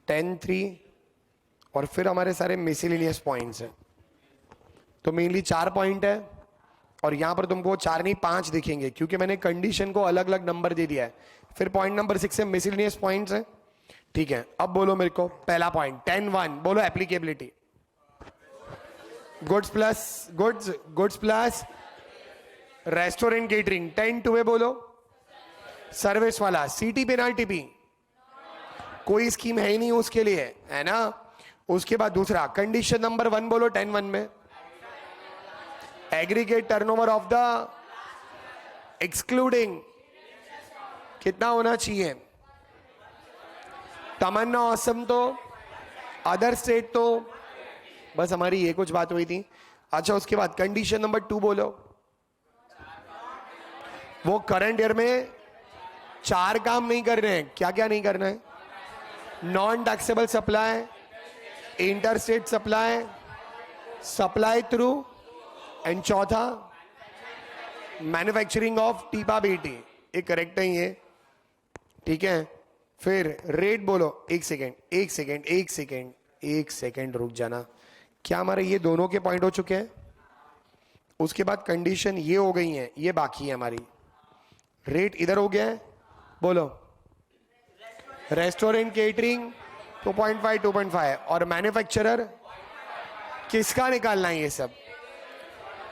10(3). और फिर हमारे सारे मिसलिनियस पॉइंट्स हैं। तो मेनली 4 पॉइंट है, और यहां पर तुमको 4 नहीं 5 दिखेंगे, क्योंकि मैंने कंडीशन को अलग अलग नंबर दे दिया है। फिर पॉइंट नंबर 6 से मिसलिनियस पॉइंट्स हैं। ठीक है, अब बोलो मेरे को पहला पॉइंट 10(1) बोलो applicability. Goods plus restaurant catering. 10(2)A बोलो सर्विस वाला सीटी पे एनआरटीपी कोई स्कीम है ही नहीं उसके लिए, है ना। उसके बाद दूसरा कंडीशन नंबर 1 बोलो 10(1) में aggregate turnover of the excluding कितना होना चाहिए, तमन्ना औसम तो अदर स्टेट तो, बस हमारी ये कुछ बात हुई थी। अच्छा उसके बाद कंडीशन नंबर 2 बोलो, वो करंट ईयर में 4 काम नहीं कर रहे हैं, क्या क्या नहीं करना है, non taxable supply, inter state supply, supply through, and चौथा मैन्युफैक्चरिंग ऑफ टीपा बीटी। ये करेक्ट है ये, ठीक है। फिर रेट बोलो, एक सेकेंड रुक जाना। क्या हमारे ये दोनों के पॉइंट हो चुके हैं? उसके बाद कंडीशन ये हो गई है, ये बाकी है हमारी। रेट इधर हो गया है, बोलो रेस्टोरेंट केटरिंग 2.5 2.5 और मैन्युफैक्चरर किसका निकालना है ये सब,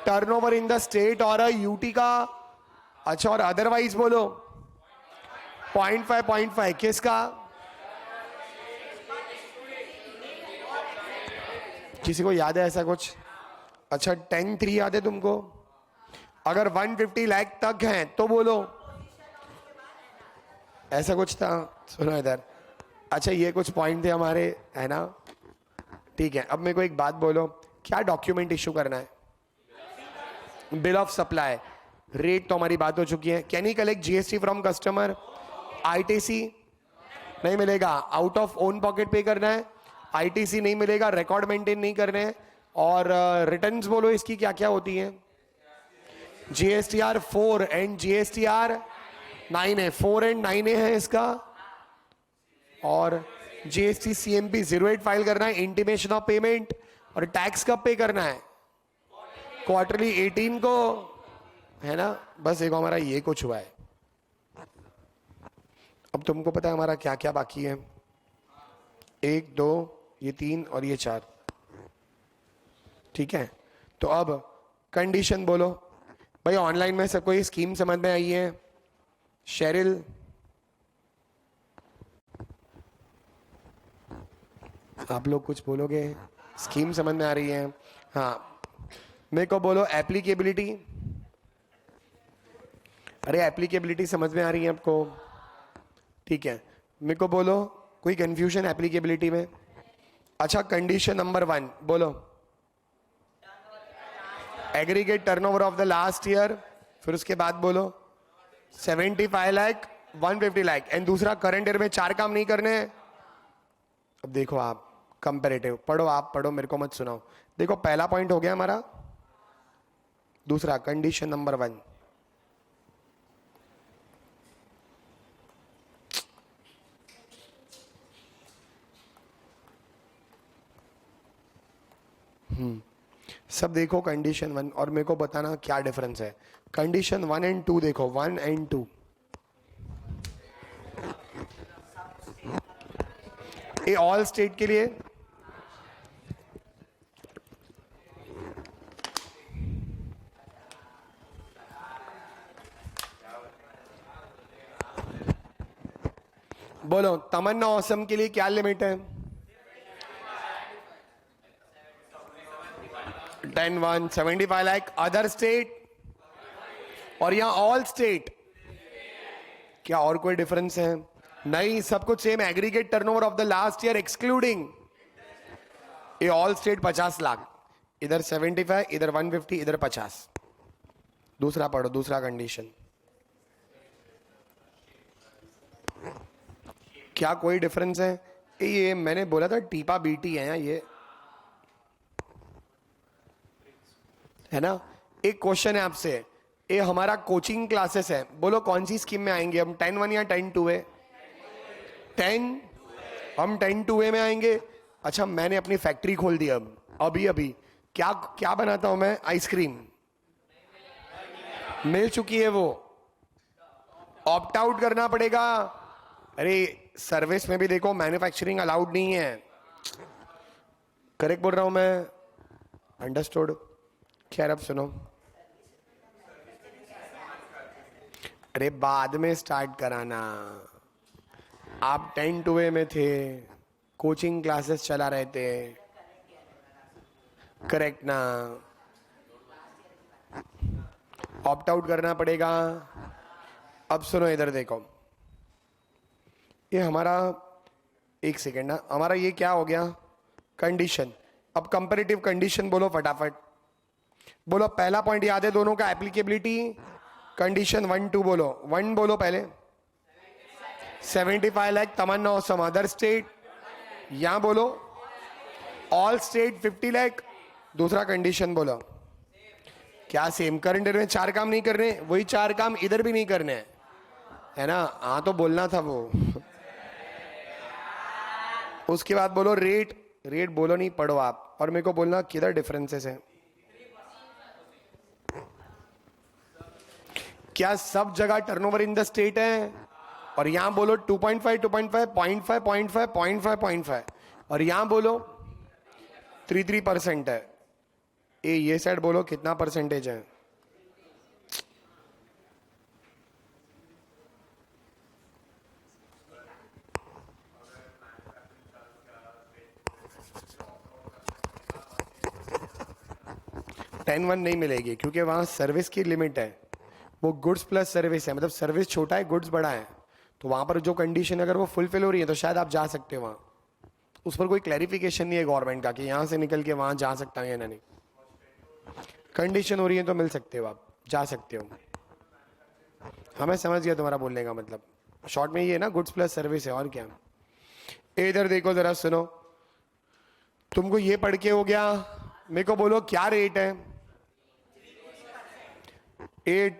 टर्नओवर इन द स्टेट और यूटी का। अच्छा और अदरवाइज बोलो 0.5 किसका, किसी को याद है ऐसा कुछ? अच्छा 10(3) याद है तुमको? अगर 150 लाख तक हैं तो बोलो, ऐसा कुछ था, सुनो इधर। अच्छा ये कुछ पॉइंट थे हमारे, है ना, ठीक है। अब मेरे को एक बात बोलो, क्या डॉक्यूमेंट इशू करना है? Bill of supply. रेट तो हमारी बात हो चुकी है। Can he collect GST from customer? ITC नहीं मिलेगा, आउट ऑफ ओन पॉकेट पे करना है। आईटीसी नहीं मिलेगा, रिकॉर्ड मेंटेन नहीं कर रहे हैं। और रिटर्न्स बोलो इसकी क्या क्या होती है? जीएसटीआर 4 एंड जीएसटीआर 9 है, 4 एंड 9 है इसका। और जीएसटी सीएमपी 08 फाइल करना है, इंटीमेशन ऑफ पेमेंट। और टैक्स कब पे करना है? क्वार्टरली 18 को, है ना। बस एक हमारा ये कुछ हुआ है। अब तुमको पता है हमारा क्या क्या बाकी है? 1 2 ये 3 और ये 4, ठीक है। तो अब कंडीशन बोलो भाई। ऑनलाइन में सबको ये स्कीम समझ में आई है? शेरिल, आप लोग कुछ बोलोगे? स्कीम समझ में आ रही है? हाँ मेरे को बोलो एप्लीकेबिलिटी। अरे एप्लीकेबिलिटी समझ में आ रही है आपको? ठीक है, मेरे को बोलो कोई कंफ्यूजन एप्लीकेबिलिटी में? अच्छा कंडीशन नंबर 1 बोलो aggregate turnover of the last year. फिर उसके बाद बोलो 75 लाख 150 लाख एंड दूसरा करंट ईयर में 4 काम नहीं करने हैं। अब देखो आप कंपैरेटिव पढ़ो, आप पढ़ो, मेरे को मत सुनाओ। देखो पहला पॉइंट हो गया हमारा, दूसरा कंडीशन नंबर 1। सब देखो कंडीशन 1 और मेरे को बताना क्या डिफरेंस है। कंडीशन 1 एंड 2 देखो, 1 एंड 2। ये ऑल स्टेट के लिए, बोलो तमन्ना औसम के लिए क्या लिमिट है? 10(1) 75 लाख। अदर स्टेट और यहां ऑल स्टेट, क्या और कोई डिफरेंस है? नहीं, सब कुछ same. Aggregate turnover of the last year excluding, ये ऑल स्टेट 50 लाख, इधर 75, इधर 150, इधर 50। दूसरा पढ़ो, दूसरा कंडीशन। क्या कोई डिफरेंस है? ये मैंने बोला था टीपा बीटी है ये, है ना। एक क्वेश्चन है आपसे, ये हमारा कोचिंग क्लासेस है, बोलो कौन सी स्कीम में आएंगे हम? 10(1) या 10(2)? 10, हम 10(2) में आएंगे। अच्छा मैंने अपनी फैक्ट्री खोल दी अब अभी क्या क्या बनाता हूं मैं? आइसक्रीम मिल चुकी है, वो ऑप्ट आउट करना पड़ेगा। अरे सर्विस में भी देखो मैन्युफैक्चरिंग अलाउड नहीं है। करेक्ट बोल रहा हूं मैं? अंडरस्टूड? खैर अब सुनो, अरे बाद में स्टार्ट कराना, आप 10 में थे, कोचिंग क्लासेस चला रहे थे, करेक्ट ना? ऑप्ट आउट करना पड़ेगा। अब सुनो इधर देखो, ये हमारा, एक सेकेंड ना, हमारा ये क्या हो गया, कंडीशन। अब कंपैरेटिव कंडीशन बोलो फटाफट, बोलो पहला पॉइंट याद है दोनों का, एप्लीकेबिलिटी कंडीशन 1 2 बोलो, 1 बोलो पहले। 75 लाख तमन्ना ऑफ सम अदर स्टेट, यहां बोलो ऑल स्टेट 50 लाख। दूसरा कंडीशन बोलो, क्या सेम करंट में 4 काम नहीं करने, वही 4 काम इधर भी नहीं करने हैं, है ना? हाँ तो बोलना था वो। उसके बाद बोलो रेट, रेट बोलो नहीं, पढ़ो आप, और मेरे को बोलना किधर डिफरेंसेस है। क्या सब जगह टर्नओवर इन द स्टेट है? और यहां बोलो 2.5 2.5 0.5 0.5 0.5 0.5, और यहां बोलो 3% है। ये साइड बोलो कितना परसेंटेज है? टेन 1 नहीं मिलेगी क्योंकि वहां सर्विस की लिमिट है, वो गुड्स प्लस सर्विस है, मतलब सर्विस छोटा है गुड्स बड़ा है, तो वहां पर जो कंडीशन अगर वो फुलफिल हो रही है तो शायद आप जा सकते हो वहां। उस पर कोई क्लैरिफिकेशन नहीं है गवर्नमेंट का कि यहां से निकल के वहां जा सकता है या नहीं। कंडीशन हो रही है तो मिल सकते हो, आप जा सकते हो। हमें समझ गया तुम्हारा बोलने का मतलब, शॉर्ट में ये है ना, गुड्स प्लस सर्विस है, और क्या। इधर देखो जरा, सुनो, तुमको ये पढ़ के हो गया, मेरे को बोलो क्या रेट है?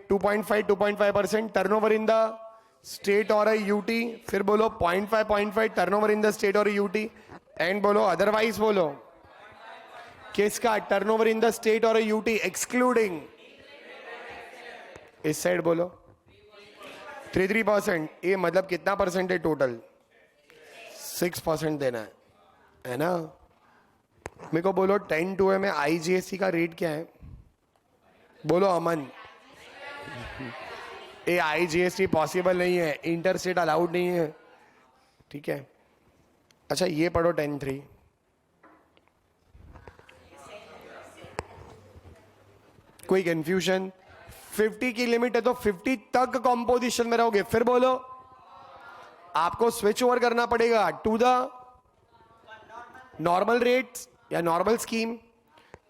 2.5% टर्नओवर इन द स्टेट और यूटी, फिर बोलो 0.5 टर्नओवर इन द स्टेट और यूटी, एंड बोलो अदरवाइज, बोलो किसका टर्नओवर इन द स्टेट और यूटी एक्सक्लूडिंग, इस साइड बोलो 3%। ये मतलब कितना परसेंट है टोटल? 6% देना है ना? मेरे को बोलो 10 में आईजीएसटी का रेट क्या है? बोलो अमन। ये आईजीएसटी पॉसिबल नहीं है, इंटर स्टेट अलाउड नहीं है, ठीक है? अच्छा ये पढ़ो 10.3, कोई कंफ्यूजन? 50 की लिमिट है तो 50 तक कॉम्पोजिशन में रहोगे। फिर बोलो आपको स्विच ओवर करना पड़ेगा टू द नॉर्मल रेट्स या नॉर्मल स्कीम।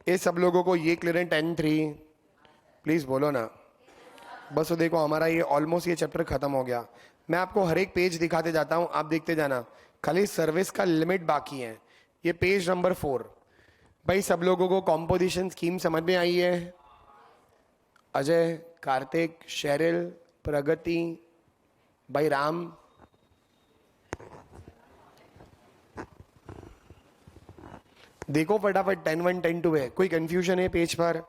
ये सब लोगों को ये क्लियर है 10.3? प्लीज बोलो ना। बस तो देखो हमारा ये ऑलमोस्ट ये चैप्टर खत्म हो गया। मैं आपको हर एक पेज दिखाते जाता हूं, आप देखते जाना, खाली सर्विस का लिमिट बाकी है। ये पेज नंबर 4। भाई सब लोगों को कॉम्पोजिशन स्कीम समझ में आई है? अजय, कार्तिक, शेरिल, प्रगति, भाई राम, देखो फटाफट 10.1 10.2 है, कोई कंफ्यूजन है पेज पर?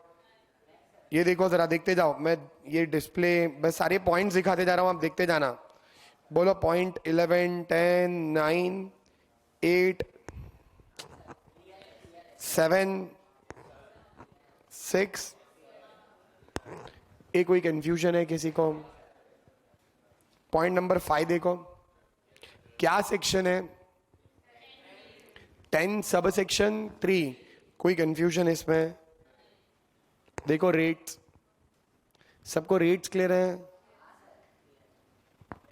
ये देखो जरा, देखते जाओ, मैं ये डिस्प्ले बस सारे पॉइंट्स दिखाते जा रहा हूं, आप देखते जाना। बोलो पॉइंट 11 10 9 8 7 6। ये कोई कंफ्यूजन है किसी को? पॉइंट नंबर 5 देखो, क्या सेक्शन है? 10 सब सेक्शन 3, कोई कंफ्यूजन इसमें? देखो रेट्स, सबको रेट्स क्लियर है?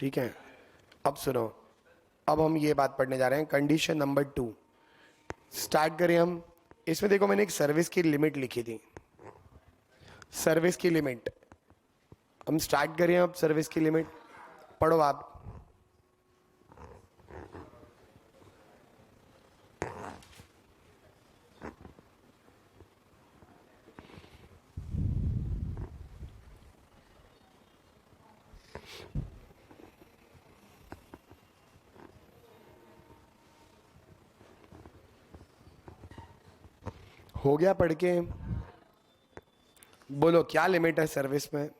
ठीक है, अब सुनो, अब हम ये बात पढ़ने जा रहे हैं, कंडीशन नंबर 2। स्टार्ट करें हम। इसमें देखो मैंने एक सर्विस की लिमिट लिखी थी, सर्विस की लिमिट। हम स्टार्ट करें अब सर्विस की लिमिट, पढ़ो आप। हो गया पढ़ के? बोलो क्या लिमिट है सर्विस में?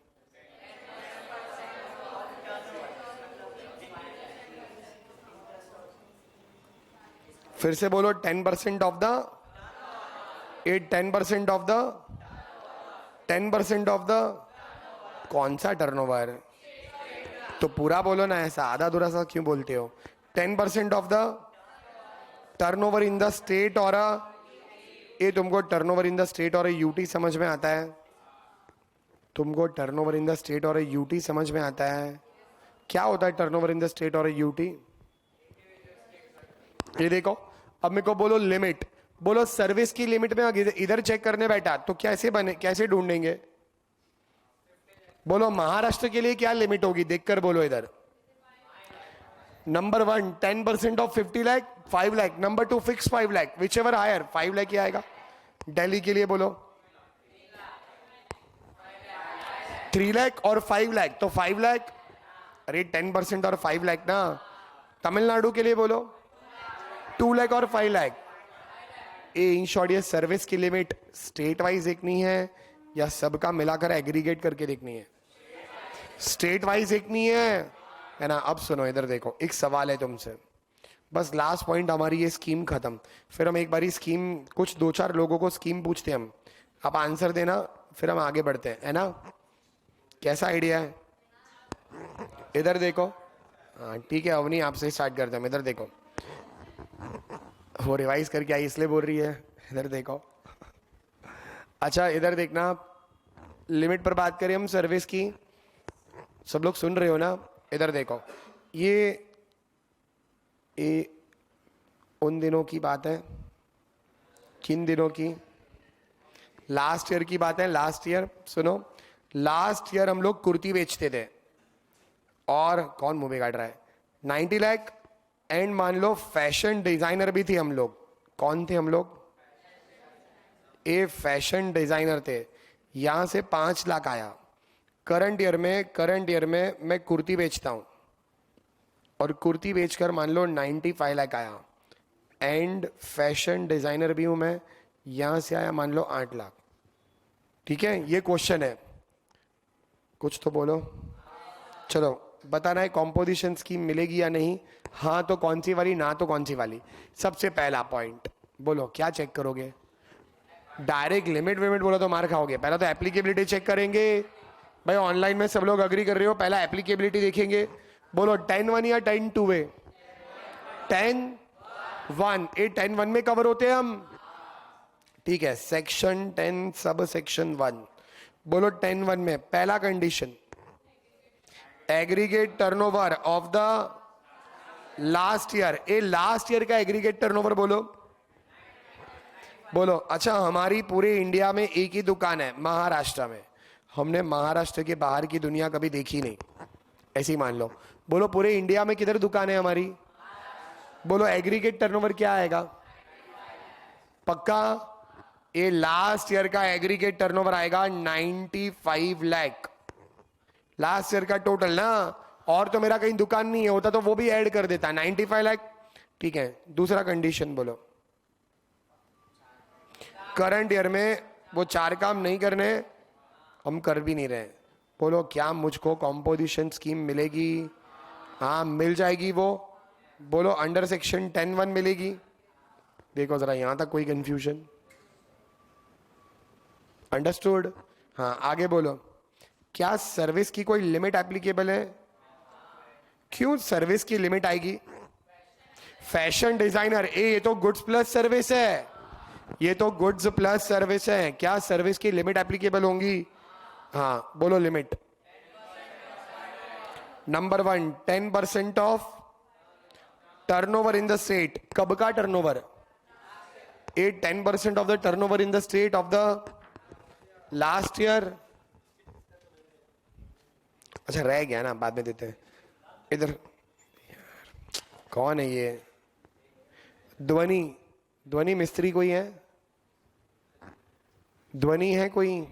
फिर से बोलो 10% of the 10% of the 10% of the कौन सा टर्नओवर? तो पूरा बोलो ना, ऐसा आधा अधूरा सा क्यों बोलते हो? 10% of the turnover in the state और ये तुमको टर्नओवर इन द स्टेट और यूटी समझ में आता है? तुमको टर्नओवर इन द स्टेट और यूटी समझ में आता है? क्या होता है टर्नओवर इन द स्टेट और यूटी? ये देखो, अब मेरे को बोलो लिमिट, बोलो सर्विस की लिमिट में इधर चेक करने बैठा तो कैसे बने, कैसे ढूंढेंगे? बोलो महाराष्ट्र के लिए क्या लिमिट होगी, देखकर बोलो इधर। Number 1 10% off 50 lakh 5 lakh, number 2 fix 5 lakh, whichever higher 5 lakh ही आएगा। दिल्ली के लिए बोलो 3 लाख और 5 लाख, तो 5 लाख, अरे 10% और 5 लाख ना। तमिलनाडु के लिए बोलो 2 लाख और 5 लाख। ए इन शॉर्ट ये सर्विस की लिमिट स्टेट वाइज देखनी है या सबका मिलाकर एग्रीगेट करके देखनी है? स्टेट वाइज देखनी है ना। अब सुनो इधर देखो, एक सवाल है तुमसे, बस लास्ट पॉइंट हमारी ये स्कीम खत्म, फिर हम एक बारी स्कीम, कुछ 2-4 लोगों को स्कीम पूछते हैं हम, आप आंसर देना, फिर हम आगे बढ़ते हैं, है ना? कैसा आइडिया है? इधर देखो, हाँ ठीक है अवनी, आपसे स्टार्ट करते हैं। इधर देखो, वो रिवाइज करके आई इसलिए बोल रही है। इधर देखो, अच्छा इधर देखना, लिमिट पर बात करें हम सर्विस की, सब लोग सुन रहे हो ना? इधर देखो, ये उन दिनों की बात है। किन दिनों की? लास्ट ईयर की बात है। लास्ट ईयर सुनो, लास्ट ईयर हम लोग कुर्ती बेचते थे, और कौन मुंह में काट रहा है? 90 लाख, एंड मान लो फैशन डिजाइनर भी थे हम लोग। कौन थे हम लोग? ए फैशन डिजाइनर थे। यहां से 5 लाख आया। करंट ईयर में मैं कुर्ती बेचता हूं, और कुर्ती बेचकर मान लो 95 लाख आया, एंड फैशन डिजाइनर भी हूं मैं, यहां से आया मान लो 8 लाख। ठीक है, ये क्वेश्चन है, कुछ तो बोलो। चलो बताना है कॉम्पोजिशन स्कीम मिलेगी या नहीं? हाँ तो कौन सी वाली, ना तो कौन सी वाली? सबसे पहला पॉइंट बोलो, क्या चेक करोगे? डायरेक्ट लिमिट विमिट बोलो तो मार खाओगे। पहला तो एप्लीकेबिलिटी चेक करेंगे भाई, ऑनलाइन में सब लोग अग्री कर रहे हो, पहला एप्लीकेबिलिटी देखेंगे। बोलो 10(1) या 10(2) है? 10(1). ये 10(1) में कवर होते हैं हम, ठीक है। सेक्शन 10 सब सेक्शन 1, बोलो 10(1) में पहला condition, aggregate turnover of the last year. A last year का एग्रीगेट टर्नओवर बोलो, बोलो। अच्छा हमारी पूरे इंडिया में एक ही दुकान है, महाराष्ट्र में। हमने महाराष्ट्र के बाहर की दुनिया कभी देखी नहीं, ऐसी मान लो। बोलो पूरे इंडिया में किधर दुकान है हमारी? बोलो एग्रीगेट टर्नओवर क्या आएगा? पक्का? ये लास्ट ईयर का एग्रीगेट टर्नओवर आएगा 95 लाख, लास्ट ईयर का टोटल ना। और तो मेरा कहीं दुकान नहीं है, होता तो वो भी ऐड कर देता। 95 लाख, ठीक है। दूसरा कंडीशन बोलो, करंट ईयर में वो 4 काम नहीं करने, हम कर भी नहीं रहे। बोलो क्या मुझको कॉम्पोजिशन स्कीम मिलेगी? हाँ मिल जाएगी वो। बोलो अंडर सेक्शन 10(1) मिलेगी? देखो जरा यहां तक कोई कंफ्यूजन? अंडरस्टूड? हाँ आगे बोलो, क्या सर्विस की कोई लिमिट एप्लीकेबल है? क्यों सर्विस की लिमिट आएगी? फैशन डिजाइनर, ये तो गुड्स प्लस सर्विस है, ये तो गुड्स प्लस सर्विस है, क्या सर्विस की लिमिट एप्लीकेबल होंगी? हाँ बोलो limit. Number 1 10% of turnover in the state. कब का turnover? 10% of the turnover in the state of the last year. अच्छा रह गया ना, बाद में देते हैं। इधर कौन है ये? ध्वनि, ध्वनि मिस्त्री कोई है? ध्वनि है कोई?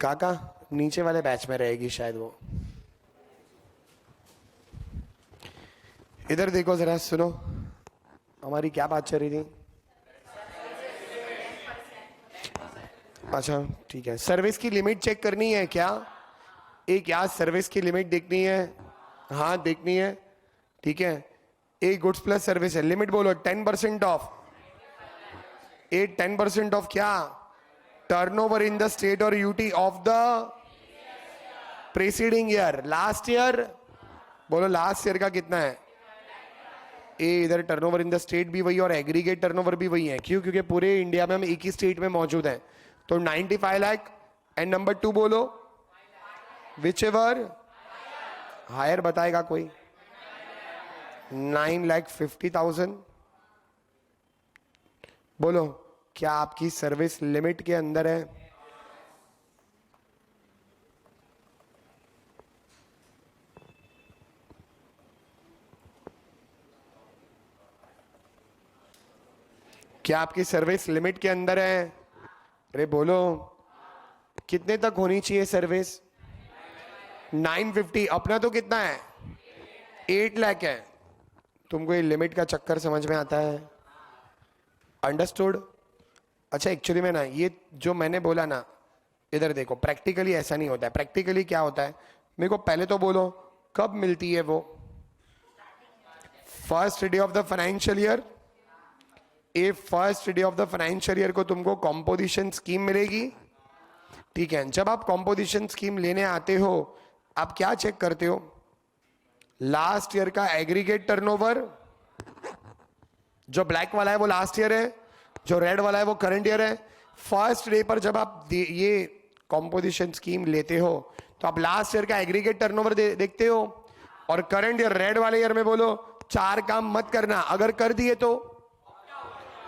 काका नीचे वाले बैच में रहेगी शायद वो। इधर देखो जरा, सुनो हमारी क्या बात चल रही थी? अच्छा ठीक है, सर्विस की लिमिट चेक करनी है क्या? एक यार सर्विस की लिमिट देखनी है, हाँ देखनी है, ठीक है। ए गुड्स प्लस सर्विस है, लिमिट बोलो 10% ऑफ। ए 10% ऑफ क्या? टर्नओवर इन द स्टेट और UT of the preceding year, last year. बोलो लास्ट ईयर का कितना है? ए इधर टर्नओवर इन द स्टेट भी वही और एग्रीगेट टर्नओवर भी वही है, क्यों? क्योंकि पूरे इंडिया में हम एक ही स्टेट में मौजूद हैं। तो 95 लाख एंड नंबर 2 बोलो विच एवर हायर बताएगा कोई। 9,50,000। बोलो क्या आपकी सर्विस लिमिट के अंदर है? क्या आपकी सर्विस लिमिट के अंदर है? अरे बोलो कितने तक होनी चाहिए सर्विस? 950। अपना तो कितना है? 8 लाख है। तुमको ये लिमिट का चक्कर समझ में आता है? अंडरस्टूड? अच्छा एक्चुअली में ना ये जो मैंने बोला ना, इधर देखो प्रैक्टिकली ऐसा नहीं होता है। प्रैक्टिकली क्या होता है, मेरे को पहले तो बोलो कब मिलती है वो? First day of the financial year. A first day of the financial year को तुमको कॉम्पोजिशन स्कीम मिलेगी, ठीक है। जब आप कॉम्पोजिशन स्कीम लेने आते हो, आप क्या चेक करते हो? लास्ट ईयर का एग्रीगेट टर्नओवर, जो ब्लैक वाला है वो लास्ट ईयर है, जो रेड वाला है वो करंट ईयर है। फर्स्ट डे पर जब आप ये कॉम्पोजिशन स्कीम लेते हो तो आप लास्ट ईयर का एग्रीगेट टर्नओवर देखते हो, और करंट ईयर रेड वाले ईयर में बोलो 4 काम मत करना, अगर कर दिए तो।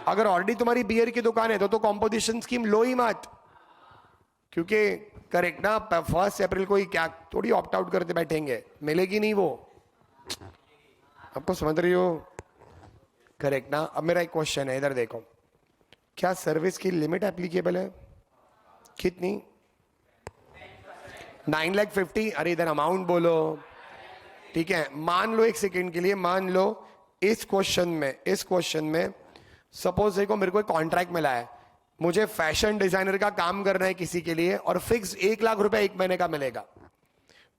अगर ऑलरेडी तुम्हारी बियर की दुकान है तो कॉम्पोजिशन स्कीम लो ही मत, क्योंकि करेक्ट ना 1 अप्रैल को ही क्या थोड़ी ऑप्ट आउट करते बैठेंगे, मिलेगी नहीं वो। आपको समझ रही हो? करेक्ट ना। अब मेरा एक क्वेश्चन है, इधर देखो, क्या सर्विस की लिमिट एप्लीकेबल है? कितनी? 9,50,000। अरे इधर अमाउंट बोलो, ठीक है। मान लो एक सेकेंड के लिए, मान लो इस क्वेश्चन में सपोज देखो मेरे को एक कॉन्ट्रैक्ट मिला है, मुझे फैशन डिजाइनर का काम करना है किसी के लिए, और फिक्स 1 लाख रुपए 1 महीने का मिलेगा।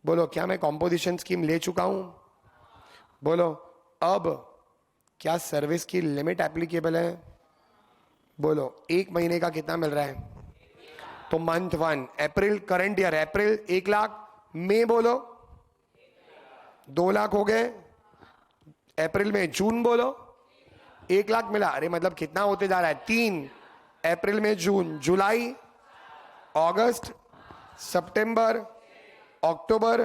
बोलो क्या मैं कॉम्पोजिशन स्कीम ले चुका हूं? बोलो अब क्या सर्विस की लिमिट एप्लीकेबल है? बोलो 1 महीने का कितना मिल रहा है? तो मंथ 1 अप्रैल, करंट ईयर अप्रैल 1 लाख, मई बोलो 2 लाख हो गए, अप्रैल में जून बोलो 1 लाख मिला। अरे मतलब कितना होते जा रहा है? 3 अप्रैल में जून, जुलाई, अगस्त, सितंबर, अक्टूबर,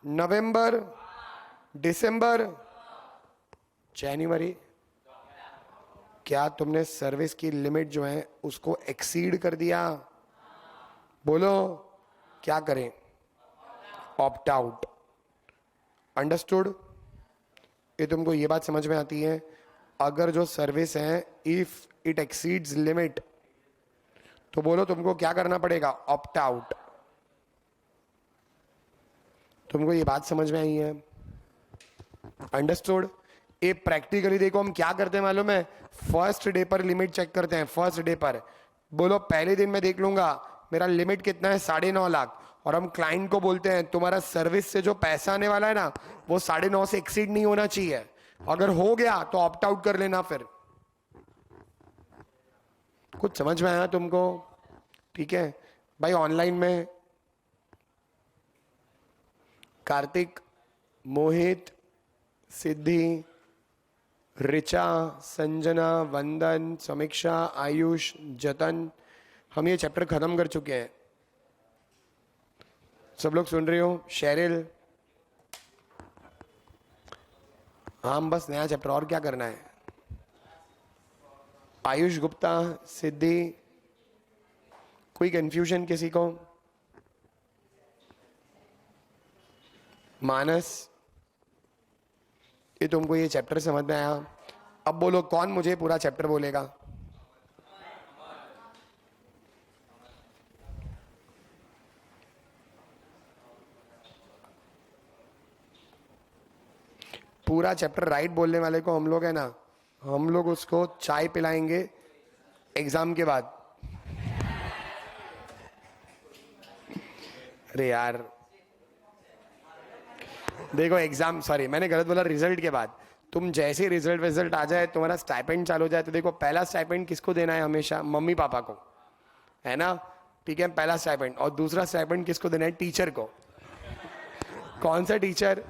नवंबर, दिसंबर, जनवरी। क्या तुमने सर्विस की लिमिट जो है उसको एक्सीड कर दिया? बोलो क्या करें? Opt out. अंडरस्टूड? ये तुमको ये बात समझ में आती है? अगर जो सर्विस है इफ इट एक्सीड्स लिमिट, तो बोलो तुमको क्या करना पड़ेगा? Opt out. तुमको ये बात समझ में आई है? अंडरस्टूड? ये प्रैक्टिकली देखो हम क्या करते हैं मालूम है? फर्स्ट डे पर लिमिट चेक करते हैं। फर्स्ट डे पर बोलो पहले दिन मैं देख लूंगा मेरा लिमिट कितना है, 9.5 लाख, और हम क्लाइंट को बोलते हैं तुम्हारा सर्विस से जो पैसा आने वाला है ना वो 9.5 से एक्सीड नहीं होना चाहिए, अगर हो गया तो ऑप्ट आउट कर लेना। फिर कुछ समझ में आया तुमको? ठीक है भाई। ऑनलाइन में कार्तिक, मोहित, सिद्धि, रिचा, संजना, वंदन, समीक्षा, आयुष, जतन, हम ये चैप्टर खत्म कर चुके हैं। सब लोग सुन रहे हो? शेरिल, हम बस नया चैप्टर, और क्या करना है? आयुष गुप्ता, सिद्धि, कोई कंफ्यूजन किसी को? मानस, ये तुमको ये चैप्टर समझ में आया? अब बोलो कौन मुझे पूरा चैप्टर बोलेगा? पूरा चैप्टर राइट बोलने वाले को हम लोग है ना, हम लोग उसको चाय पिलाएंगे एग्जाम के बाद। अरे यार देखो एग्जाम, सॉरी मैंने गलत बोला, रिजल्ट के बाद तुम जैसे रिजल्ट आ जाए, तुम्हारा स्टाइपेंड चालू हो जाए, तो देखो पहला स्टाइपेंड किसको देना है? हमेशा मम्मी पापा को, है ना? ठीक है, पहला स्टाइपेंड। और दूसरा स्टाइपेंड किसको देना है? टीचर को। कौन सा टीचर?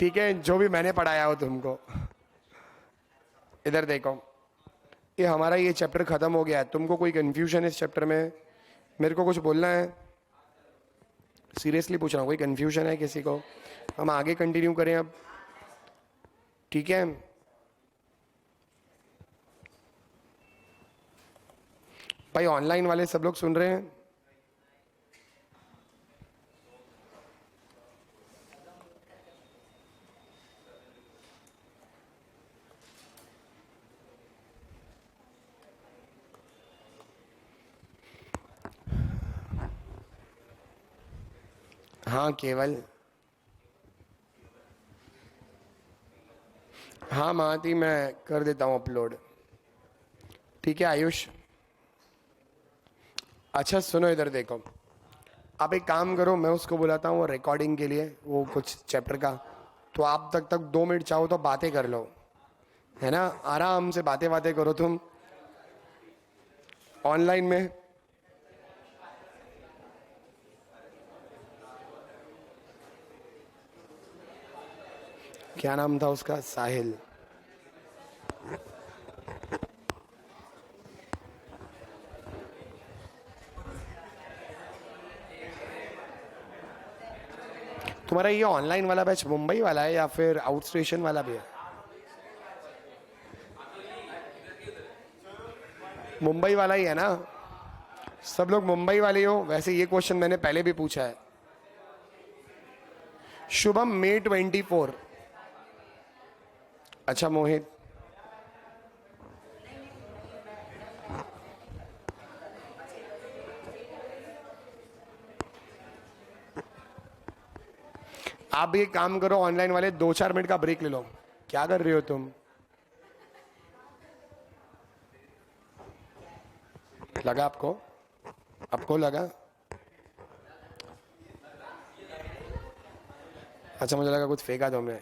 ठीक है, जो भी मैंने पढ़ाया हो तुमको। इधर देखो, ये हमारा ये चैप्टर खत्म हो गया है। तुमको कोई कंफ्यूजन है इस चैप्टर में? मेरे को कुछ बोलना है, सीरियसली पूछ रहा हूँ, कोई कंफ्यूजन है किसी को? हम आगे कंटिन्यू करें अब, ठीक है? भाई ऑनलाइन वाले सब लोग सुन रहे हैं? हाँ केवल, हाँ महाती, मैं कर देता हूँ अपलोड। ठीक है आयुष। अच्छा सुनो, इधर देखो, आप एक काम करो, मैं उसको बुलाता हूँ रिकॉर्डिंग के लिए, वो कुछ चैप्टर का। तो आप तक 2 मिनट चाहो तो बातें कर लो, है ना? आराम से बातें बातें करो तुम ऑनलाइन में। क्या नाम था उसका? साहिल। तुम्हारा ये ऑनलाइन वाला बैच मुंबई वाला है या फिर आउट स्टेशन वाला भी है? मुंबई वाला ही है ना? सब लोग मुंबई वाले हो? वैसे ये क्वेश्चन मैंने पहले भी पूछा है। शुभम May 24। अच्छा मोहित, आप भी एक काम करो, ऑनलाइन वाले 2-4 मिनट का ब्रेक ले लो। क्या कर रहे हो तुम? लगा आपको? आपको लगा? अच्छा मुझे लगा कुछ फेंका तुमने।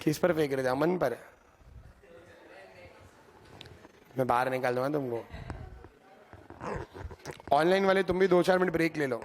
किस पर फेंक रहे थे? अमन पर? मैं बाहर निकाल दूंगा तुमको। ऑनलाइन वाले तुम भी 2-4 मिनट ब्रेक ले लो।